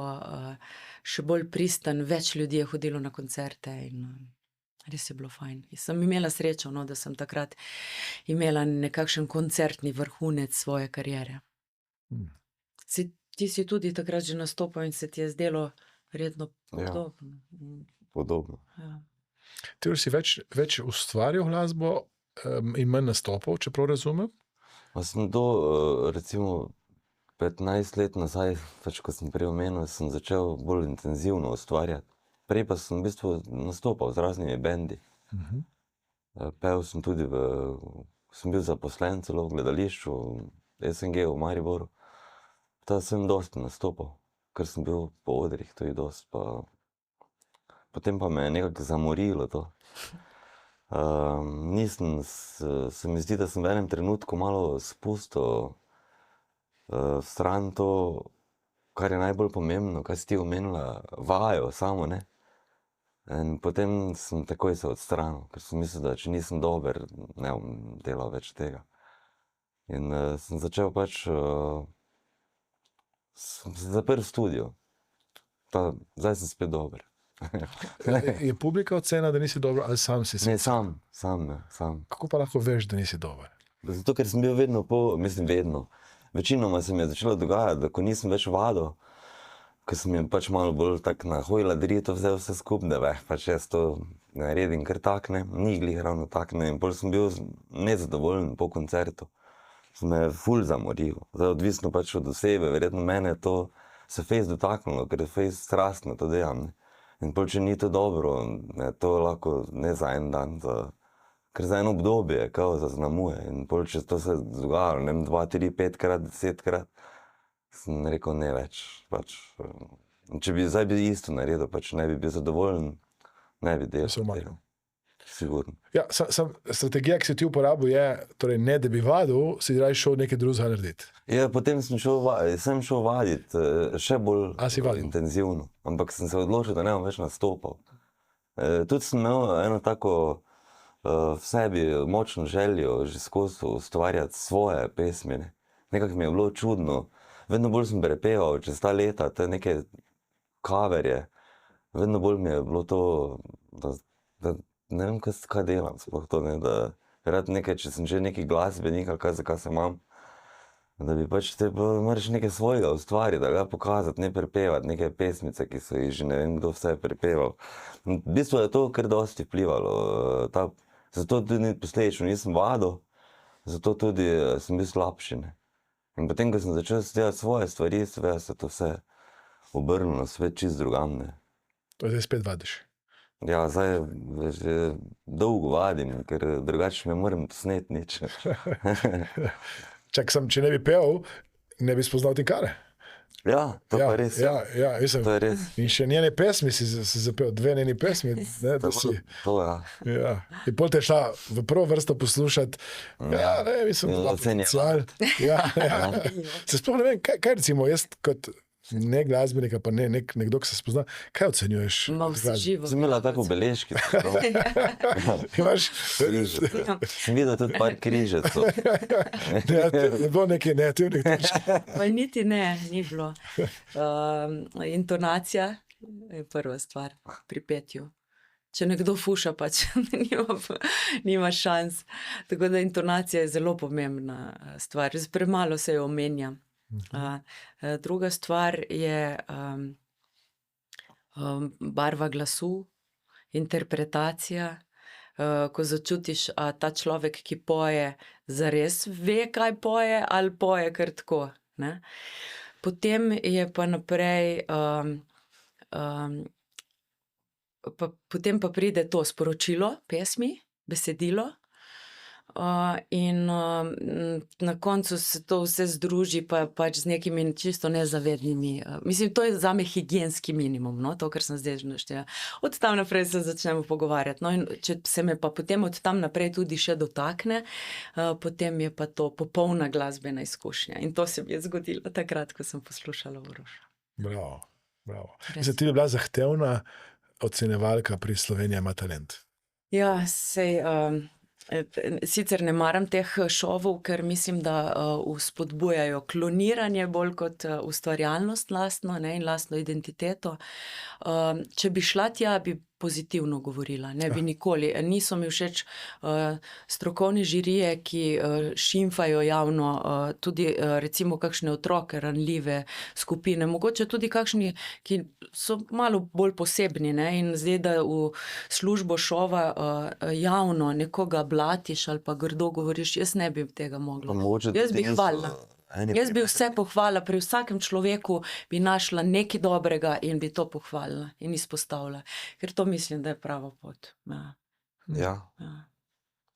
A: še bolj pristen, več ljudi je hodilo na koncerte in res je bilo fajn. Sem imela srečo, no, da sem takrat imela nekakšen koncertni vrhunec svoje kariere. Ti si tudi takrat že nastopal in se ti je zdelo verjetno podobno.
C: Podobno.
A: Ja.
B: Ti si več ustvarjal glasbo in manj nastopal, čeprav razumem?
C: Sem to, recimo, 15 let nazaj, pač ko sem prej omenil, sem začel bolj intenzivno ustvarjati. Prej pa sem v bistvu nastopal z raznimi bendi. Pel sem tudi sem bil zaposlen celo v gledališču, SNG v Mariboru. Ta sem dosti nastopal, ker sem bil po odrih, to je dosti. Potem pa me je nekako zamorilo to. Se mi zdi, da sem v enem trenutku malo spustil stran to, kar je najbolj pomembno, kaj si ti omenila, vajo samo, ne. In potem sem takoj se odstranil, ker sem mislil, da če nisem dober, ne bom delal več tega. In sem začel pač, sem se zaprl studio. Zdaj sem spet dober.
B: Je publika ocena, da nisi dober, ali sam si?
C: Ne, sam.
B: Kako pa lahko veš, da nisi dober?
C: Zato, ker sem bil vedno vedno. Večinoma se mi je začelo dogajati, da ko nisem več vadil, ko sem jim pač malo bolj tak na hojladrito vzel vse skupaj, da pač jaz to naredim kar tak, ne, ni glih ravno tak, ne, in potem sem bil nezadovoljen po koncertu. Sem me ful zamoril, zdaj odvisno pač od osebe, verjetno mene to se fejst dotaknilo, ker je fejst strastno to delam, ne. In potem, če ni to dobro, ne, to lahko ne za en dan, ker za eno obdobje kao zaznamuje in potem, če to se dogajalo, ne vem, 2, 3, 5 krat, 10 krat, sem rekel ne več, pač Če bi zdaj bil isto naredil, pač ne bi bil zadovoljen, ne bi delal.
B: Se umaknil.
C: Sigurno.
B: Ja, strategija, ki si ti uporabil, je, torej ne da bi vadil, si raje šel nekaj drugega narediti.
C: Ja, potem sem šel vaditi še bolj intenzivno, ampak sem se odločil, da ne bom več nastopal. Tudi sem imel eno tako v sebi močno željo že skozi ustvarjati svoje pesmi. Nekako mi je bilo čudno. Vedno bolj sem prepeval čez ta leta, te neke coverje. Vedno bolj mi je bilo to, da ne vem, kaj delam sploh to, ne, da rad nekaj, če sem že neki glasbenik, zakaj se imam, da bi pač moraš nekaj svojega ustvariti, da ga pokazati, ne prepevati neke pesmice, ki so jih že ne vem, kdo vse prepeval. V bistvu je to kar dosti vplivalo, zato tudi posledično nisem vadil, zato tudi sem bil slabši. In potem, ko sem začel delati svoje stvari, seveda se to vse obrnilo na svet čist drugam.
B: To zdaj spet vadiš.
C: Ja, zdaj že dolgo vadim, ker drugače ne morem sneti nič.
B: Če ne bi pel, ne bi spoznal Tinkare.
C: Ja, to pa res.
B: Ja, mislim,
C: to je res.
B: In še njene pesmi si zapel, 2 njeni pesmi. Ne, da si.
C: To, ja.
B: Ja. In pol te šla v prvo vrsto poslušati. Ja, ne, mislim, potencial. Ja. Se sploh ne vem, kaj recimo jaz kot ne glasbenika, pa ne nekdo, ki se spozna, kaj ocenjuješ?
C: Sem imela tako beležki.
B: Imaš?
C: Sem videl tudi par križecov.
B: Ne bilo nekaj negativnih točk.
A: Pa niti ne, ni bilo. Intonacija je prva stvar pri petju. Če nekdo fuša, pač nima šans. Tako da intonacija je zelo pomembna stvar. Premalo se jo omenja. Druga stvar je barva glasu, interpretacija, ko začutiš, a ta človek, ki poje, zares ve, kaj poje, ali poje kar tako. Ne? Potem je pa naprej, potem pa pride to sporočilo pesmi, besedilo. In na koncu se to vse združi pač z nekimi čisto nezavednimi, mislim, to je zame higienski minimum, no, to, kar sem zdaj že naštela. Od tam naprej se začnemo pogovarjati, no, in če se me pa potem od tam naprej tudi še dotakne, potem je pa to popolna glasbena izkušnja in to se mi je zgodilo takrat, ko sem poslušala Uroša.
B: Bravo. Mislim, ti je bila zahtevna ocenjevalka pri Slovenija ima talent.
A: Ja, sej... Sicer ne maram teh šovov, ker mislim, da vzpodbujajo kloniranje bolj kot ustvarjalnost lastno, ne, in lastno identiteto. Če bi šla tja, bi pozitivno govorila, ne bi nikoli. Niso mi všeč strokovne žirije, ki šimfajo javno, tudi recimo kakšne otroke, ranljive skupine, mogoče tudi kakšni, ki so malo bolj posebni, ne, in zdaj, da v službo šova javno nekoga blatiš ali pa grdo govoriš, jaz ne bi tega mogla. Jaz bi hvalila. Jaz bi vse pohvalila, pri vsakem človeku bi našla nekaj dobrega in bi to pohvalila in izpostavila, ker to mislim, da je prava pot.
C: Ja.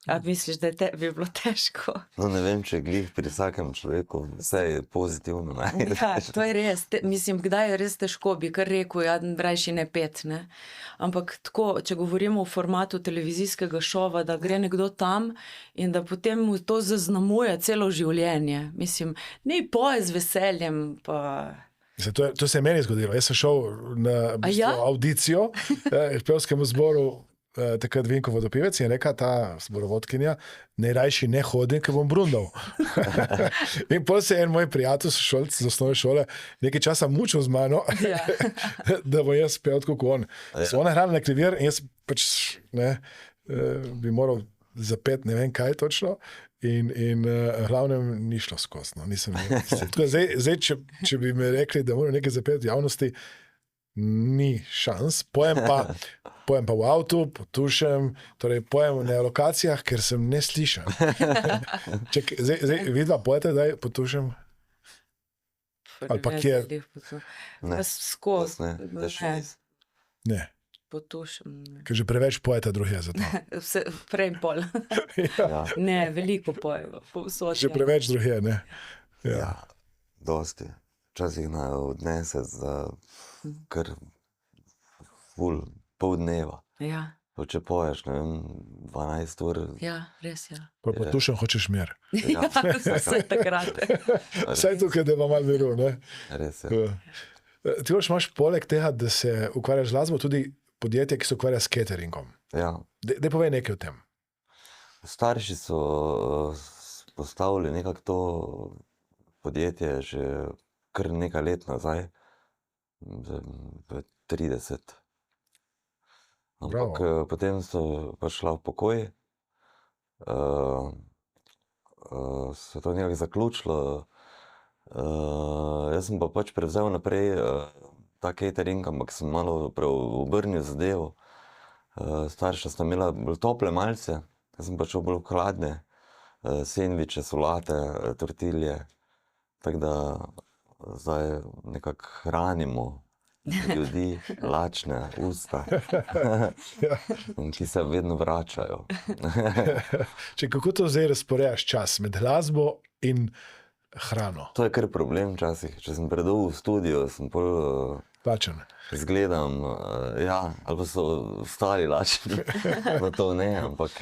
A: A misliš, da bi bilo težko?
C: No, ne vem, če glih pri vsakem človeku vse je pozitivno.
A: Ja, to je res. Mislim, kdaj je res težko, bi kar rekel, ja, rajši ne pet, ne. Ampak tako, če govorimo v formatu televizijskega šova, da gre nekdo tam in da potem mu to zaznamuje celo življenje. Mislim, ne poje z veseljem, pa...
B: To se je meni zgodilo. Jaz sem šel na audicijo pevskemu zboru takrat Vinko Vodopivec in je rekla ta zborovodkinja, najrajši ne hodim, ker bom brundal. In potem se je en moj prijatelj, sošolc z osnovne šole, nekaj časa mučil z mano, da bo jaz pel tako kot on. So ona hrana na klavir in jaz pač bi moral zapeti ne vem kaj točno in glavnem ni šlo skozi. No. Zdaj, če bi me rekli, da moram nekaj zapeti v javnosti, ni šans. Pojem pa v avtu, potušem, torej pojem na lokacijah, ker sem ne slišan. Zdaj vidva pojete, da potušem? Ali pa kjer?
A: Skozi.
B: Ne.
A: Potušem.
B: Ker že preveč pojete drugje za to.
A: Prej in pol. Ne, veliko pojevo.
B: Že preveč drugje, ne?
C: Ja, dosti. včasih odnese za kar pol dneva.
A: Ja,
C: Če poješ, ne vem, 12 ur.
A: ja, res je.
B: Pa tušem hočeš mir.
C: Ja,
A: Vse takrat.
B: Vsaj tukaj, da ima malo miru, ne?
C: res je.
B: Ti imaš poleg tega, da se ukvarjaš z glasbo, tudi podjetje, ki se ukvarja s cateringom.
C: Ja.
B: Daj povej nekaj o tem.
C: Starši so postavili nekako to podjetje že kar nekaj let nazaj, v 30. Ampak potem so pa šla v pokoj, se to nekako zaključilo. Jaz sem pa pač prevzel naprej ta catering, ampak sem malo obrnil zadevo. Starša sta imela bolj tople malce, jaz sem pač bolj hladne, sendviče, solate, tortilje, tako da zdaj nekako hranimo ljudi, lačne usta, ki se vedno vračajo.
B: Kako to zdaj razporejaš čas med glasbo in hrano?
C: To je kar problem včasih. Če sem predolgo v studiu, sem bolj
B: Plačen.
C: zgledam, ja, ali pa so ostali lačni, pa to ne, ampak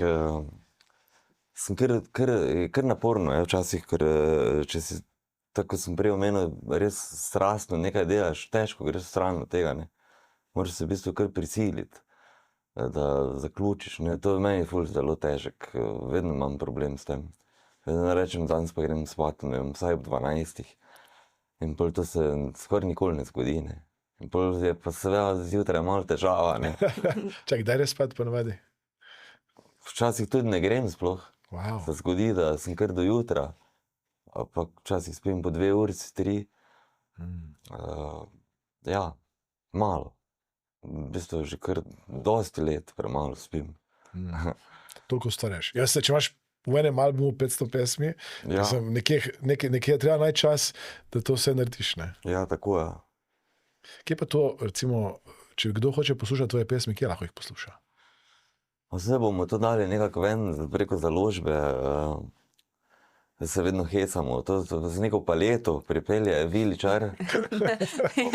C: sem kar naporno, včasih, ker če si, tako sem prej omenil, res strastno nekaj delaš, težko greš stran od tega, ne. Moraš se v bistvu kar prisiliti, da zaključiš, ne. To je meni ful zelo težek, vedno imam problem s tem. Vedno rečem, danes pa grem spat, ne vem, vsaj ob 12. In pol to se skoraj nikoli ne zgodi, ne. In pol je pa seveda zjutraj malo težava, ne.
B: Čak, kdaj res spat ponavadi?
C: Včasih tudi ne grem sploh.
B: Wow.
C: Se zgodi, da sem kar do jutra, pa včasih spim po 2 uri, 3. Ja, malo. V bistvu že kar dosti let premalo spim.
B: Toliko stareš. Jaz se, če imaš v enem albumu 500 pesmi,
C: Ja,
B: nekje treba najti čas, da to vse narediš, ne?
C: ja, tako je.
B: Kje pa to, recimo, če kdo hoče poslušati tvoje pesmi, kje lahko jih posluša?
C: Zdaj bomo to dali nekako ven preko založbe, da se vedno hecamo, to z neko paleto pripelje viličar,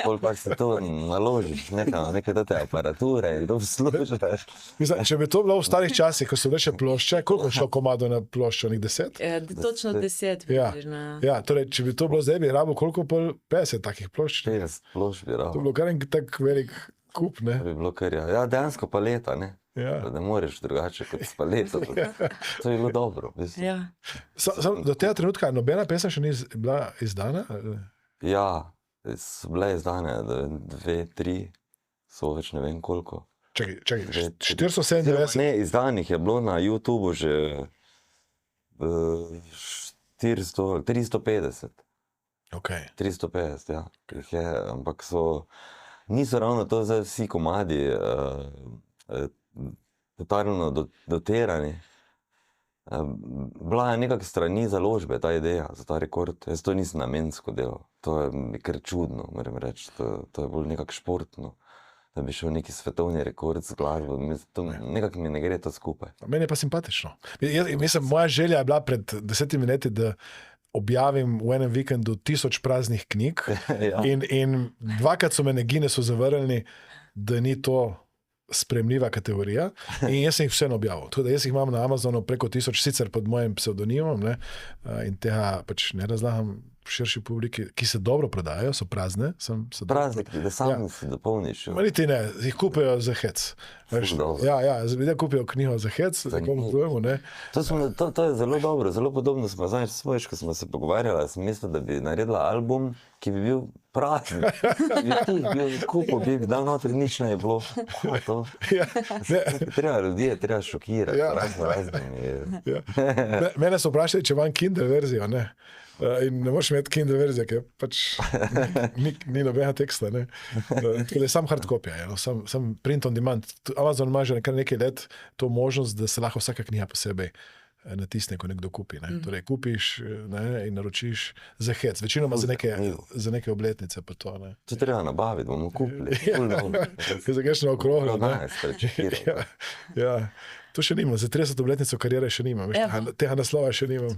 C: pol pa si to naložiš, neke te aparature in to poslušaš.
B: Mislim, če bi to bilo v starih časih, ko so bile še plošče, koliko je šlo komado na ploščo, nek 10?
A: Točno 10.
B: Ja.
A: približno.
B: Ja, torej, če bi to bilo zdaj, bi rabo koliko pol 50 takih plošč?
C: 50 plošč bi
B: To
C: rado.
B: bi bilo kar en tak velik kup, ne?
C: To bi bilo kar, ja, dejansko paleta, ne.
B: Ja.
C: Da ne moreš drugače kot s paleto. To je bilo dobro. v bistvu.
A: Ja.
B: Do tega trenutka nobena pesem še ni bila izdana?
C: Ja, so bile izdane 2, 3, so več ne vem koliko.
B: Čakaj,
C: Oziroma,
B: 497?
C: Ne, izdanih je bilo na YouTubu že 350.
B: Okay.
C: 350, ja, jih je, ampak niso ravno to zdaj vsi komadi totalno doterani. Bila je nekak strani založbe ta ideja za ta rekord. Jaz to nisem namensko delal. To je kar čudno, moram reči. To je bolj nekak športno, da bi šel neki svetovni rekord z glasbo. Nekako mi ne gre to skupaj.
B: Meni je pa simpatično. Mislim, moja želja je bila pred 10 leti, da objavim v enem vikendu 1000 praznih knjig.
C: Ja.
B: In dvakrat so me na Guinnessu zavrnili, da ni to sprejemljiva kategorija, in jaz sem jih vseeno objavil. Tako da jaz jih imam na Amazonu preko 1000, sicer pod mojim psevdonimom, ne, in tega pač ne razlagam širši publiki, ki se dobro prodajajo, so prazne.
C: Praznik, da sam si dopolniš.
B: Ma niti ne, jih kupijo za hec. Ja, zdaj kupijo knjigo za hec, nekomu drugemu, ne.
C: To je zelo dobro, zelo podobno smo, znaš, svojič, ko smo se pogovarjali, sem mislil, da bi naredila album, ki bi bil prazen. Bi kupil, bi dal notri, nič ne je bilo. Treba ljudi, treba šokirati.
B: Mene so vprašali, če imam Kindle verzijo, ne. In ne moreš imeti Kindle verzije, ker pač ni nobenega teksta, ne. Tako da je sam hardkopija, sam print on demand. Amazon ima že kar nekaj let to možnost, da se lahko vsaka knjiga posebej natisne, ko nekdo kupi. Ne? Torej, kupiš, ne, in naročiš za hec, večinoma za neke obletnice. Pa to, ne.
C: To treba nabaviti, bomo kupili.
B: Za kakšno okroglo.
C: Ja.
B: To še nimam, za 30 obletnico karijere še nimam, tega naslova še nimam.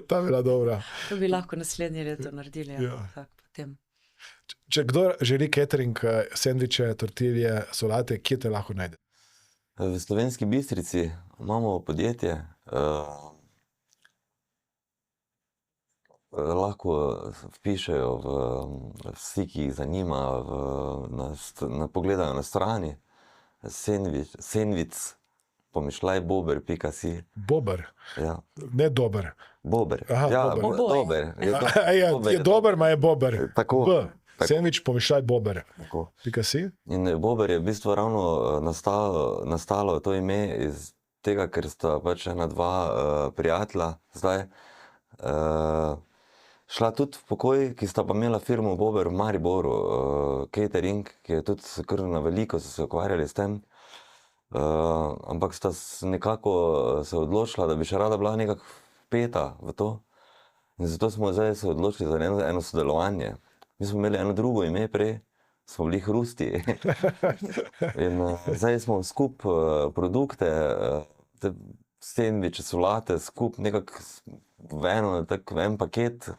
B: Ta bila dobra.
A: To bi lahko naslednje leto naredili. Potem.
B: Če kdo želi catering, sendviče, tortilje, solate, kje te lahko najde?
C: V Slovenski Bistrici imamo podjetje, lahko vpišejo vsi, ki jih zanima, pogledajo na strani sandvic.bober.si.
B: Bober?
C: Ja.
B: Ne dober?
C: Bober.
B: Aha,
C: ja,
B: Bober.
C: Bober.
B: Je dober, ma je Bober.
C: Tako.
B: Sandvič pomišljaj Bober. .si.
C: In Bober je v bistvu ravno nastalo to ime iz tega, ker sta pač ena dva prijatelja zdaj šla tudi v pokoj, ki sta pa imela firmo Bober v Mariboru, catering, ki je tudi kar na veliko so se ukvarjali s tem. Ampak sta nekako se odločila, da bi še rada bila nekako vpeta v to. In zato smo zdaj se odločili za eno sodelovanje. Mi smo imeli eno drugo ime prej, smo bili Hrusti. In zdaj smo skup produkte, sendviče, solate, skup nekako v en paket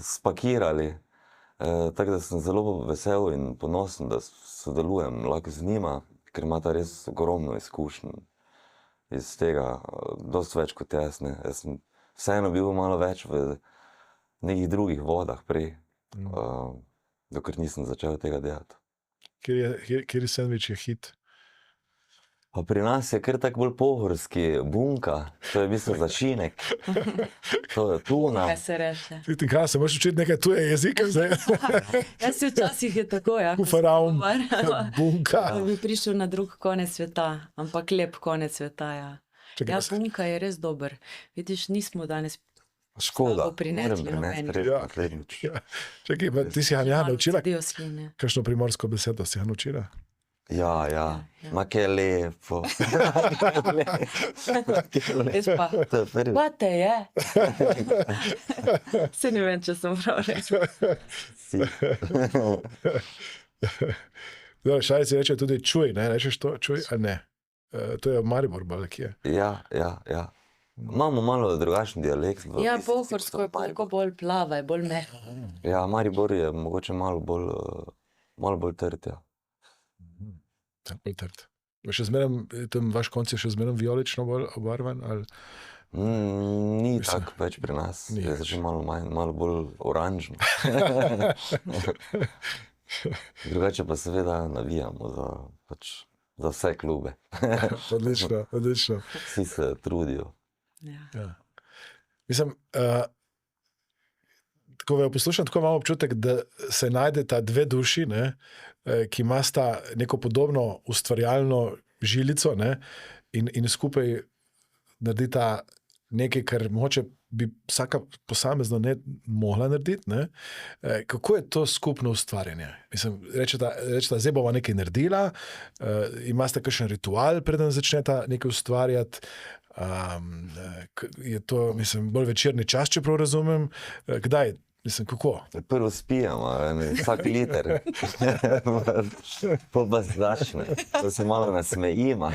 C: spakirali. Tako da sem zelo vesel in ponosen, da sodelujem lahko z njima, ker imata res ogromno izkušenj iz tega, dosti več kot jaz. Jaz sem vseeno bil malo več v nekih drugih vodah prej, dokler nisem začel tega delati.
B: Kjer sendvič je hit?
C: Pa pri nas je kar tako bolj pohorski, bunka, to je v bistvu zašinek, to je tuna.
A: Kaj se reče?
B: Kaj, se moraš učiti nekaj tuje jezika zdaj?
A: Jaz si včasih je tako, ja.
B: Kufaraum, bunka.
A: Da bi prišel na drug konec sveta, ampak lep konec sveta, ja. Ja, bunka je res dober. Vidiš, nismo danes
C: škoda,
A: prinesli
C: naslednjič.
B: Čakaj, ti si ga naučila? Kakšno primorsko besedo si ga naučila?
C: Ja. Ma che lepo.
A: Pa te je. Se ne vem, če sem prav rekel.
B: Šalici reče tudi čuj, ne? Rečeš to čuj, a ne? To je Maribor, bolj kje.
C: Ja. Imamo malo drugačen dialekt.
A: Ja, pohorsko je pa bolj plava, je bolj mehko.
C: Ja, Maribor je mogoče malo bolj trd, ja.
B: Še zmeraj, tam vaš konc je še zmeraj vijolično bolj obarvan?
C: Ni tako več pri nas, je že malo bolj oranžno. Drugače pa seveda navijamo za vse klube.
B: Odlično.
C: Vsi se trudijo.
B: Ja. Mislim, ko jo poslušam, tako imam občutek, da se najdeta dve duši, ne, ki imata neko podobno ustvarjalno žilico, ne, in skupaj naredita nekaj, kar mogoče bi vsaka posamezno ne mogla narediti. Ne. Kako je to skupno ustvarjanje? Mislim, rečeta, zdaj bova nekaj naredila, imata kakšen ritual, preden začneta nekaj ustvarjati. Je to, mislim, bolj večerni čas, če prav razumem. Kdaj? Mislim, kako?
C: Prvo spijamo, vsak liter. Pa začne, da se malo nasmejimo.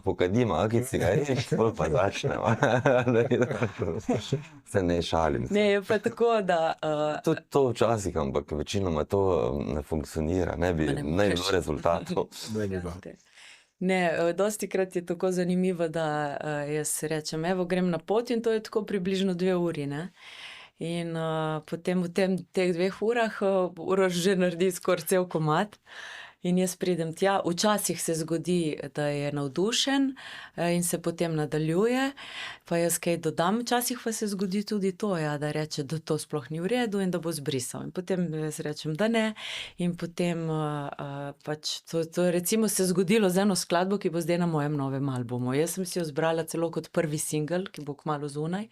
C: Pokadimo, akici ga ješ, pa začnemo. Se ne šalim.
A: Ne, je pa tako, da...
C: To včasih, ampak večinoma to ne funkcionira, ne bi bilo rezultatov.
A: Ne, dostikrat je tako zanimivo, da jaz rečem, evo, grem na pot in to je tako približno 2 uri, ne. In potem v teh 2 urah Uroš že naredi skoraj cel komad. In jaz pridem tja, včasih se zgodi, da je navdušen in se potem nadaljuje, pa jaz kaj dodam, včasih pa se zgodi tudi to, ja, da reče, da to sploh ni v redu in da bo zbrisal. In potem jaz rečem, da ne, in potem pač to recimo se zgodilo z eno skladbo, ki bo zdaj na mojem novem albumu. Jaz sem si jo zbrala celo kot prvi singel, ki bo kmalu zunaj.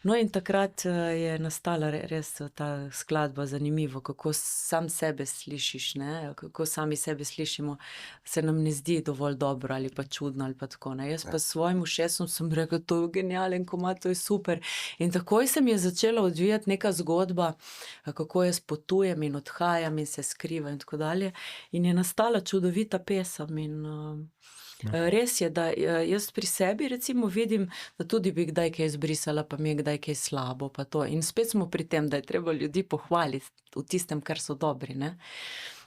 A: No in takrat je nastala res ta skladba zanimivo, kako sam sebe slišiš, ne, kako sam sami sebe slišimo, se nam ne zdi dovolj dobro ali pa čudno ali pa tako. Ne. Jaz pa s svojim ušesom sem rekel, to je genialen komad, to je super. In takoj se mi je začela odvijati neka zgodba, kako jaz potujem in odhajam in se skrivam in tako dalje. In je nastala čudovita pesem in res je, da jaz pri sebi recimo vidim, da tudi bi kdaj kaj izbrisala, pa mi je kdaj kaj slabo, pa to. In spet smo pri tem, da je treba ljudi pohvaliti v tistem, kar so dobri, ne.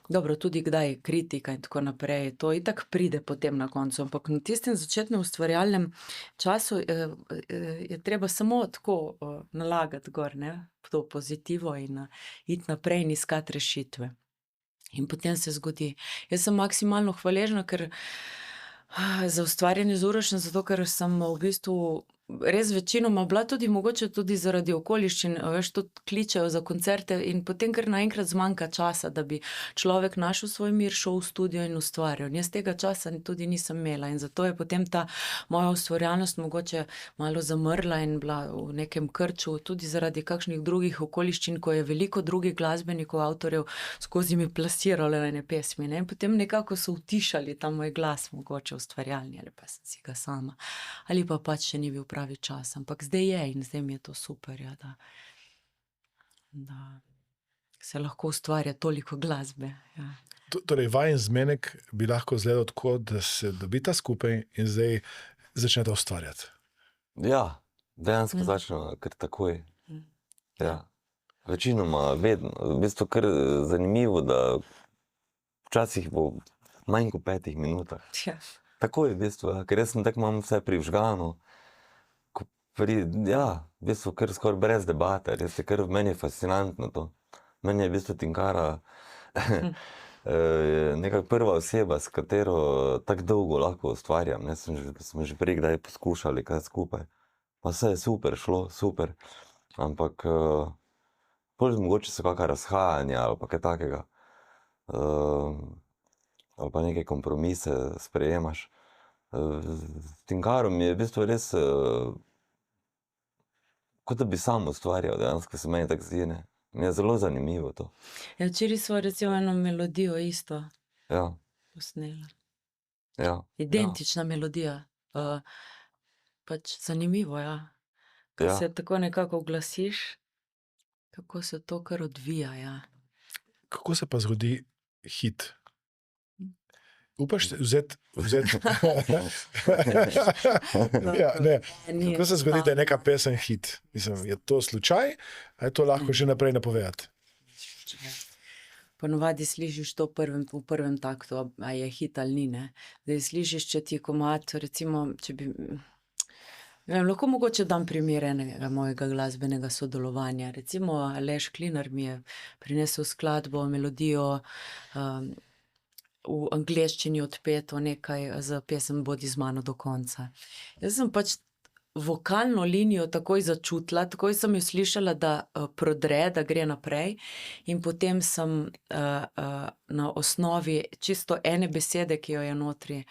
A: Dobro, tudi kdaj kritika in tako naprej, to itak pride potem na koncu, ampak na tistem začetnem ustvarjalnem času je treba samo tako nalagati gor, ne, to pozitivo in iti naprej in iskati rešitve. In potem se zgodi. Jaz sem maksimalno hvaležna, ker za ustvarjanje z Urošem, zato ker sem v bistvu res večinoma bila tudi mogoče tudi zaradi okoliščin, veš, tudi kličejo za koncerte in potem kar naenkrat zmanjka časa, da bi človek našel svoj mir, šel v studio in ustvarjal. Jaz tega časa tudi nisem imela in zato je potem ta moja ustvarjalnost mogoče malo zamrla in bila v nekem krču, tudi zaradi kakšnih drugih okoliščin, ko je veliko drugih glasbenikov, avtorjev skozi mi plasiralo ene pesmi, ne, in potem nekako so utišali ta moj glas mogoče ustvarjalni, ali pa sem si ga sama, ali pa pač še ni bil pravi čas, ampak zdaj je in zdaj mi je to super, ja, da se lahko ustvarja toliko glasbe. Ja.
B: Torej, vajen zmenek bi lahko izgledal tako, da se dobita skupaj in zdaj začneta ustvarjati.
C: Ja, dejansko začnemo kar takoj. Ja. Večinoma, vedno. V bistvu kar zanimivo, da včasih bo manj kot 5 minutah.
A: Ja.
C: Takoj, v bistvu, ker jaz sem tako imam vse privžgano. Ja, v bistvu kar skoraj brez debate, res je kar meni je fascinantno to. Meni je v bistvu Tinkara nekako prva oseba, s katero tako dolgo lahko ustvarjam. Smo že prej kdaj poskušali kaj skupaj. Pa vse je super šlo, super. Ampak bolj mogoče so kakšna razhajanja ali pa kaj takega. Ali pa neke kompromise sprejemaš. S Tinkarom je v bistvu res kot da bi sam ustvarjal, dejansko se meni tako zdi, ne. Mi je zelo zanimivo to.
A: Ja, včeraj sva recimo eno melodijo isto
C: Ja,
A: posnela.
C: ja.
A: Identična melodija. Pač zanimivo, ja. Ko
C: Ja.
A: se tako nekako oglasiš, kako se to kar odvija, ja.
B: Kako se pa zgodi hit? Upaš vzeti? Ja, ne. Kako se zgodi, da je neka pesem hit? Mislim, je to slučaj, ali je to lahko že naprej napovedati?
A: Ponovadi slišiš to v prvem taktu, a je hit ali ni, ne. Zdaj slišiš, če ti je komad, recimo, če bi... Ne vem, lahko mogoče dam primer enega mojega glasbenega sodelovanja. Recimo Aleš Klinar mi je prinesel skladbo, melodijo, v angleščini odpeto nekaj za pesem Bodi z mano do konca. Jaz sem pač vokalno linijo takoj začutila, takoj sem jo slišala, da prodre, da gre naprej in potem sem na osnovi čisto ene besede, ki jo je notri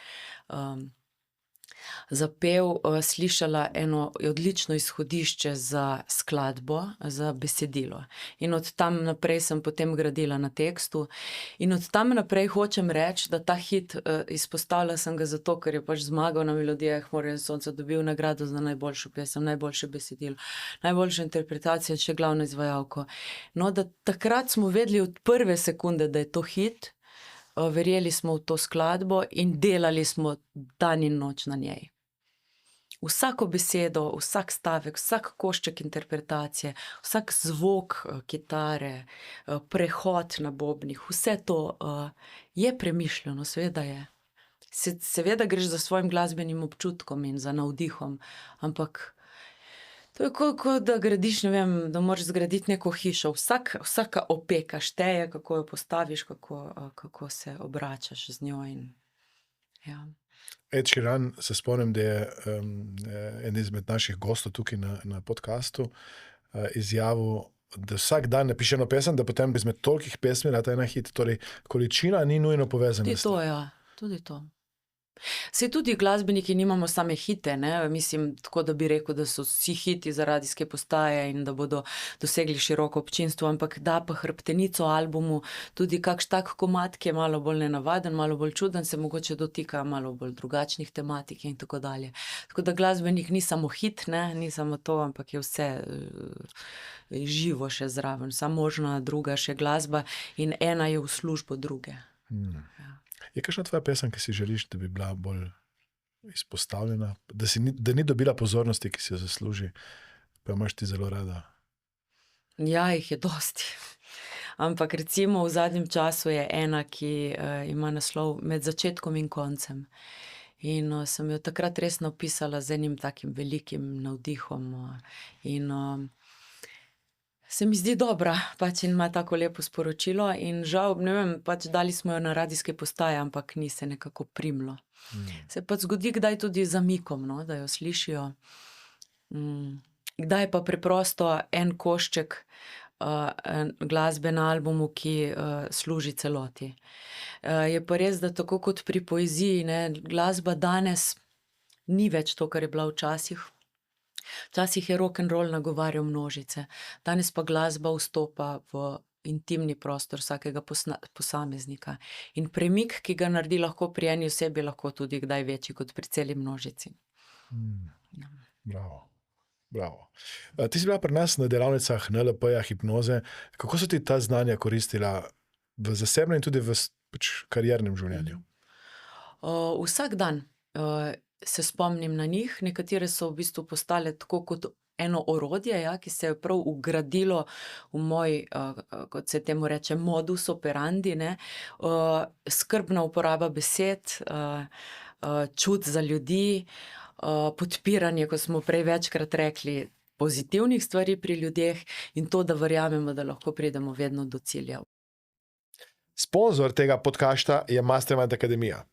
A: zapel, slišala eno odlično izhodišče za skladbo, za besedilo. In od tam naprej sem potem gradila na tekstu in od tam naprej hočem reči, da ta hit izpostavila sem ga zato, ker je pač zmagal na Melodijah Morja in sonca, dobil nagrado za najboljšo pesem, najboljše besedilo, najboljšo interpretacijo in še glavno izvajalko. No, da takrat smo vedeli od prve sekunde, da je to hit, verjeli smo v to skladbo in delali smo dan in noč na njej. Vsako besedo, vsak stavek, vsak košček interpretacije, vsak zvok kitare, prehod na bobnih, vse to je premišljeno, seveda je. Seveda greš za svojim glasbenim občutkom in za navdihom, ampak to je kot da gradiš, ne vem, da moraš zgraditi neko hišo. Vsaka opeka šteje, kako jo postaviš, kako se obračaš z njo in ja.
B: Ed Sheeran, se spomnim, da je en izmed naših gostov tukaj na podcastu izjavil, da vsak dan napiše eno pesem, da potem izmed tolikih pesmi rata ena hit. Torej, količina ni nujno povezana.
A: Tudi to, ja. Tudi to. Saj tudi glasbeniki nimamo same hite, ne? Mislim, tako da bi rekel, da so vsi hiti za radijske postaje in da bodo dosegli široko občinstvo, ampak da pa hrbtenico albumu tudi kakš tak komad, ki je malo bolj nenavaden, malo bolj čuden, se mogoče dotika malo bolj drugačnih tematik in tako dalje. Tako da glasbenik ni samo hit, ne? Ni samo to, ampak je vse živo še zraven, samo možna druga še glasba in ena je v službo druge. Ja.
B: Je kakšna tvoja pesem, ki si želiš, da bi bila bolj izpostavljena, da ni dobila pozornosti, ki si jo zasluži, pa imaš ti zelo rada?
A: Ja, jih je dosti. Ampak recimo v zadnjem času je ena, ki ima naslov Med začetkom in koncem. In sem jo takrat res napisala z enim takim velikim navdihom in se mi zdi dobra, pač in ima tako lepo sporočilo in žal, ne vem, pač dali smo jo na radijske postaje, ampak ni se nekako primlo. Se pač zgodi kdaj tudi z zamikom, no, da jo slišijo. Kdaj pa preprosto en košček glasbe na albumu, ki služi celoti. Je pa res, da tako kot pri poeziji, ne, glasba danes ni več to, kar je bila včasih. Včasih je rock'n'roll nagovarjal množice, danes pa glasba vstopa v intimni prostor vsakega posameznika. In premik, ki ga naredi lahko pri eni osebi, lahko tudi kdaj večji kot pri celi množici.
B: Bravo. Bravo. Ti si bila pri nas na delavnicah NLP-ja, hipnoze. Kako so ti ta znanja koristila v zasebnem in tudi v kariernem življenju?
A: Vsak dan se spomnim na njih, nekatere so v bistvu postale tako kot eno orodje, ja, ki se je prav vgradilo v moj, kot se temu reče, modus operandi, ne, skrbna uporaba besed, čut za ljudi, podpiranje, ko smo prej večkrat rekli, pozitivnih stvari pri ljudeh in to, da verjamemo, da lahko pridemo vedno do cilja.
B: Sponzor tega podcasta je Mastermind Akademija.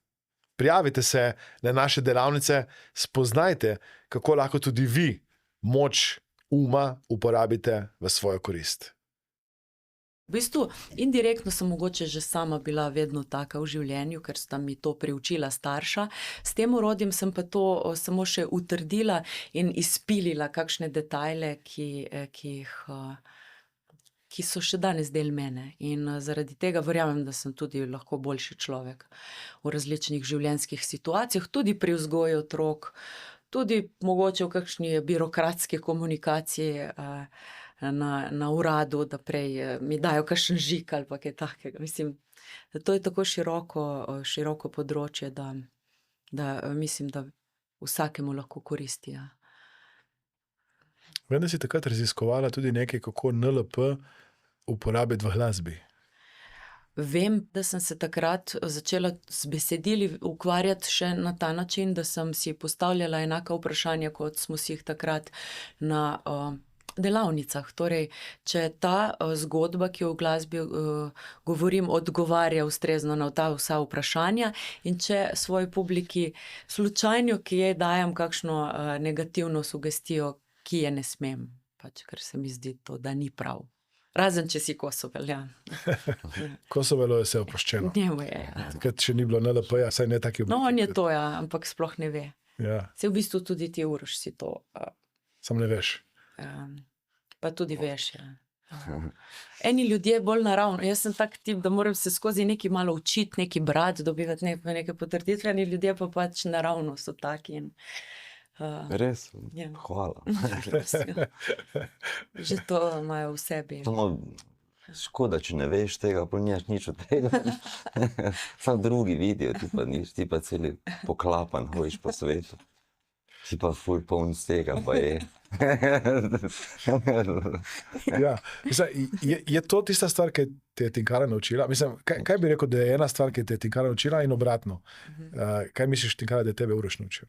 B: Prijavite se na naše delavnice, spoznajte, kako lahko tudi vi moč uma uporabite v svojo korist.
A: V bistvu, indirektno sem mogoče že sama bila vedno taka v življenju, ker sta mi to priučila starša. S tem orodjem sem pa to samo še utrdila in izpilila kakšne detajle, ki so še danes del mene. In zaradi tega verjamem, da sem tudi lahko boljši človek v različnih življenjskih situacijah, tudi pri vzgoji otrok, tudi mogoče v kakšni birokratski komunikaciji na uradu, da prej mi dajo kakšen žig ali pa kaj takega. Mislim, da to je tako široko področje, da mislim, da vsakemu lahko koristi. Ja.
B: Vem, da si takrat raziskovala tudi nekaj, kako NLP uporabiti v glasbi.
A: Vem, da sem se takrat začela z besedili ukvarjati še na ta način, da sem si postavljala enaka vprašanja, kot smo si jih takrat na delavnicah. Torej, če ta zgodba, ki jo v glasbi govorim, odgovarja ustrezno na ta vsa vprašanja in če svoji publiki slučajno, ki je dajem kakšno negativno sugestijo, ki je ne smem, pač, ker se mi zdi to, da ni prav. Razen, če si Kosovel, ja.
B: Kosovelo je vse oproščeno.
A: Njemu je, ja.
B: Takrat še ni bilo NLP-ja, saj ne taki
A: No, on je to, ja, ampak sploh ne ve.
B: Ja,
A: Se v bistvu tudi ti, Uroš, si to,
B: sam ne veš.
A: pa tudi veš, ja. Eni ljudje bolj naravno, jaz sem tak tip, da moram se skozi nekaj malo učiti, nekaj brati, dobivati neke potrditve, eni ljudje pa pač naravno so taki in
C: Res,
A: ja.
C: hvala.
A: Že to imajo v sebi.
C: Samo škoda, če ne veš tega, pa nimaš nič od tega. Samo drugi vidijo, ti pa celi poklapan hojiš po svetu. Ti pa ful poln vsega, pa je.
B: Ja. Mislim, je to tista stvar, ki te je Tinkara naučila? Mislim, kaj bi rekel, da je ena stvar, ki te je Tinkara naučila in obratno? Kaj misliš, Tinkara, da je tebe Uroš naučil?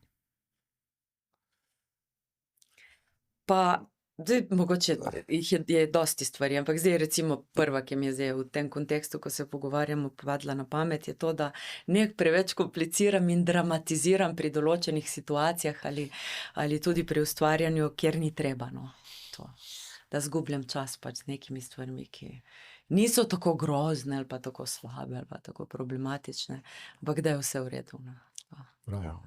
A: Pa, zdaj, mogoče je dosti stvari, ampak zdaj recimo prva, ki mi je zdaj v tem kontekstu, ko se pogovarjamo, padla na pamet, je to, da ne preveč kompliciram in dramatiziram pri določenih situacijah ali tudi pri ustvarjanju, kjer ni treba, no, to. Da zgubljam čas pač z nekimi stvarmi, ki niso tako grozne ali pa tako slabe ali pa tako problematične, ampak da je vse v redu. No. človeštva.
B: Bravo.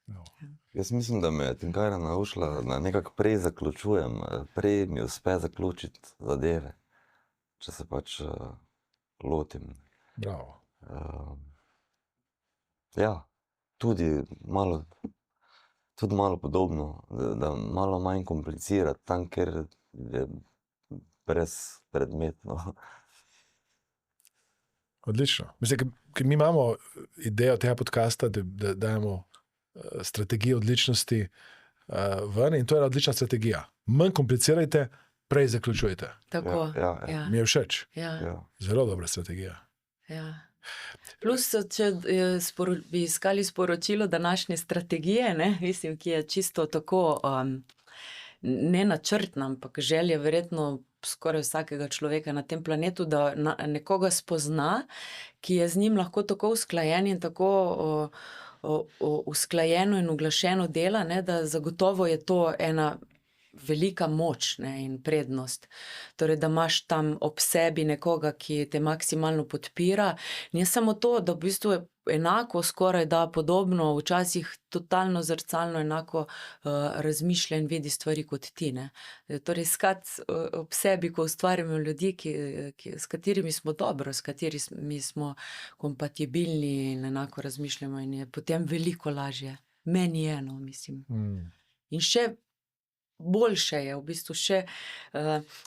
B: Bravo.
C: Jaz mislim, da me je Tinkara naučila, da nekako prej zaključujem, prej mi uspe zaključiti zadeve, če se pač lotim.
B: Bravo.
C: Ja, tudi malo podobno, da malo manj komplicirati tam, kjer je brezpredmetno.
B: Odlično. Mislim, ker mi imamo idejo tega podcasta, da dajemo strategijo odličnosti ven in to je ena odlična strategija. Manj komplicirajte, prej zaključujte.
A: Tako,
C: Ja.
B: Mi je všeč.
C: Ja.
B: Zelo dobra strategija.
A: Ja. Plus, če bi iskali sporočilo današnje strategije, ne, mislim, ki je čisto tako ne načrtna, ampak želja verjetno skoraj vsakega človeka na tem planetu, da nekoga spozna, ki je z njim lahko tako usklajen in tako usklajeno in uglašeno dela, ne, da zagotovo je to ena velika moč, ne, in prednost. Torej, da imaš tam ob sebi nekoga, ki te maksimalno podpira. Ne samo to, da v bistvu je enako, skoraj da podobno, včasih totalno zrcalno enako razmišlja in vidi stvari kot ti. Ne. Torej, iskati ob sebi, ko ustvarjamo ljudi, s katerimi smo dobro, s katerimi smo kompatibilni in enako razmišljamo in je potem veliko lažje. Meni je eno, mislim. In še boljše je, v bistvu še,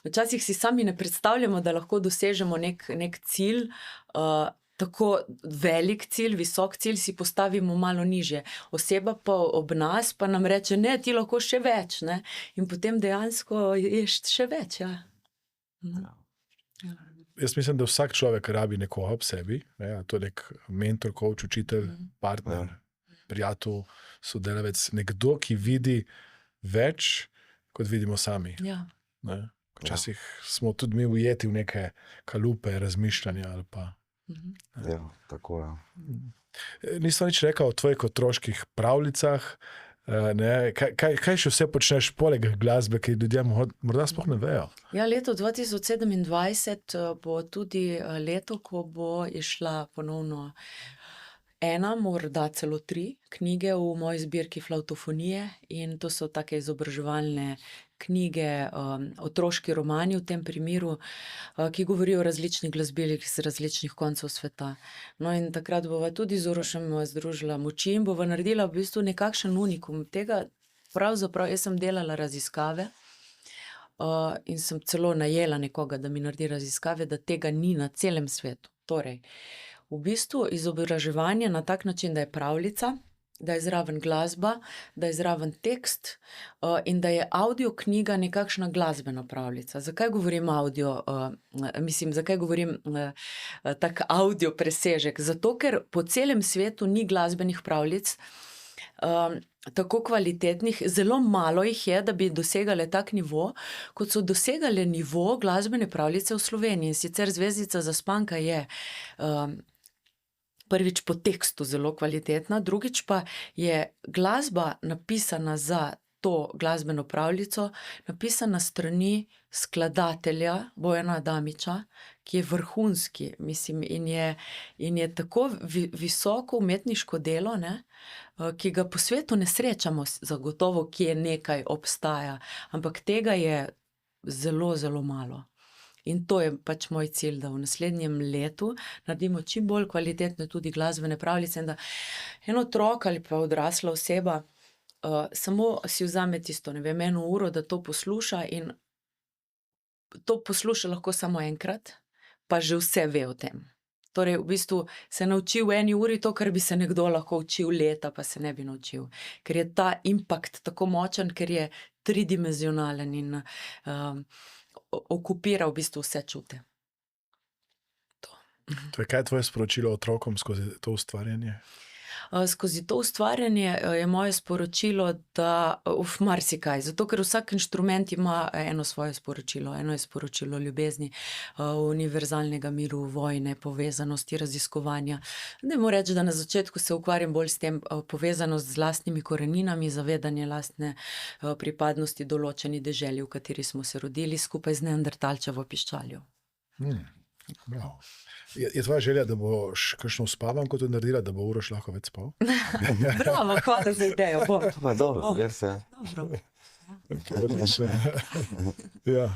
A: včasih si sami ne predstavljamo, da lahko dosežemo nek cilj, tako velik cilj, visok cilj si postavimo malo nižje. Oseba pa ob nas pa nam reče, ne, ti lahko še več, ne, in potem dejansko ješ še več, ja.
B: Jaz mislim, da vsak človek rabi nekoga ob sebi, ne, to je nek mentor, coach, učitelj, partner, prijatelj, sodelavec, nekdo, ki vidi več, kot vidimo sami.
A: Ja.
B: Včasih smo tudi mi ujeti v neke kalupe razmišljanja ali pa.
C: Ja, tako je.
B: Nisem nič rekel o tvojih otroških pravljicah. Kaj še vse počneš poleg glasbe, ki ljudje morda sploh ne vejo?
A: Ja, leto 2027 bo tudi leto, ko bo išla ponovno ena, morda celo 3 knjige v moji zbirki Flavtofonije in to so take izobraževalne knjige, otroški romani v tem primeru, ki govorijo o različnih glasbilih z različnih koncev sveta. No, in takrat bova tudi z Urošem združila moči in bova naredila v bistvu nekakšen unikum tega. Pravzaprav jaz sem delala raziskave in sem celo najela nekoga, da mi naredi raziskave, da tega ni na celem svetu. Torej, v bistvu izobraževanje na tak način, da je pravljica, da je zraven glasba, da je zraven tekst in da je audio knjiga nekakšna glasbena pravljica. Zakaj govorim audio, zakaj govorim tak audio presežek? Zato, ker po celem svetu ni glasbenih pravljic tako kvalitetnih, zelo malo jih je, da bi dosegale tak nivo, kot so dosegale nivo glasbene pravljice v Sloveniji. In sicer Zvezdica Zaspanka je prvič po tekstu zelo kvalitetna, drugič pa je glasba napisana za to glasbeno pravljico, napisana strani skladatelja Bojana Adamiča, ki je vrhunski, mislim, in je tako visoko umetniško delo, ne, ki ga po svetu ne srečamo, zagotovo, kje nekaj obstaja, ampak tega je zelo, zelo malo. In to je pač moj cilj, da v naslednjem letu naredimo čim bolj kvalitetne tudi glasbene pravljice in da en otrok ali pa odrasla oseba samo si vzame tisto, ne vem, 1 uro, da to posluša in to posluša lahko samo enkrat, pa že vse ve o tem. Torej, v bistvu se nauči v 1 uri to, kar bi se nekdo lahko učil leta, pa se ne bi naučil. Ker je ta impact tako močen, ker je tridimenzionalen in okupira v bistvu vse čute.
B: Kaj je tvoje sporočilo otrokom skozi to ustvarjanje?
A: Skozi to ustvarjanje je moje sporočilo, da marsikaj, zato ker vsak inštrument ima eno svoje sporočilo. Eno je sporočilo ljubezni, univerzalnega miru, vojne, povezanosti, raziskovanja. Dajmo reči, da na začetku se ukvarjam bolj s tem povezanost z lastnimi koreninami, zavedanje lastne pripadnosti določeni deželi, v kateri smo se rodili skupaj z neandertalčevo piščaljo.
B: Bravo. Je tvoja želja, da boš kakšno uspavanko to naredila, da bo Uroš lahko več spal?
A: Bravo, hvala za idejo. Bo.
C: Pa dobro, res je.
A: Dobro.
B: Ja.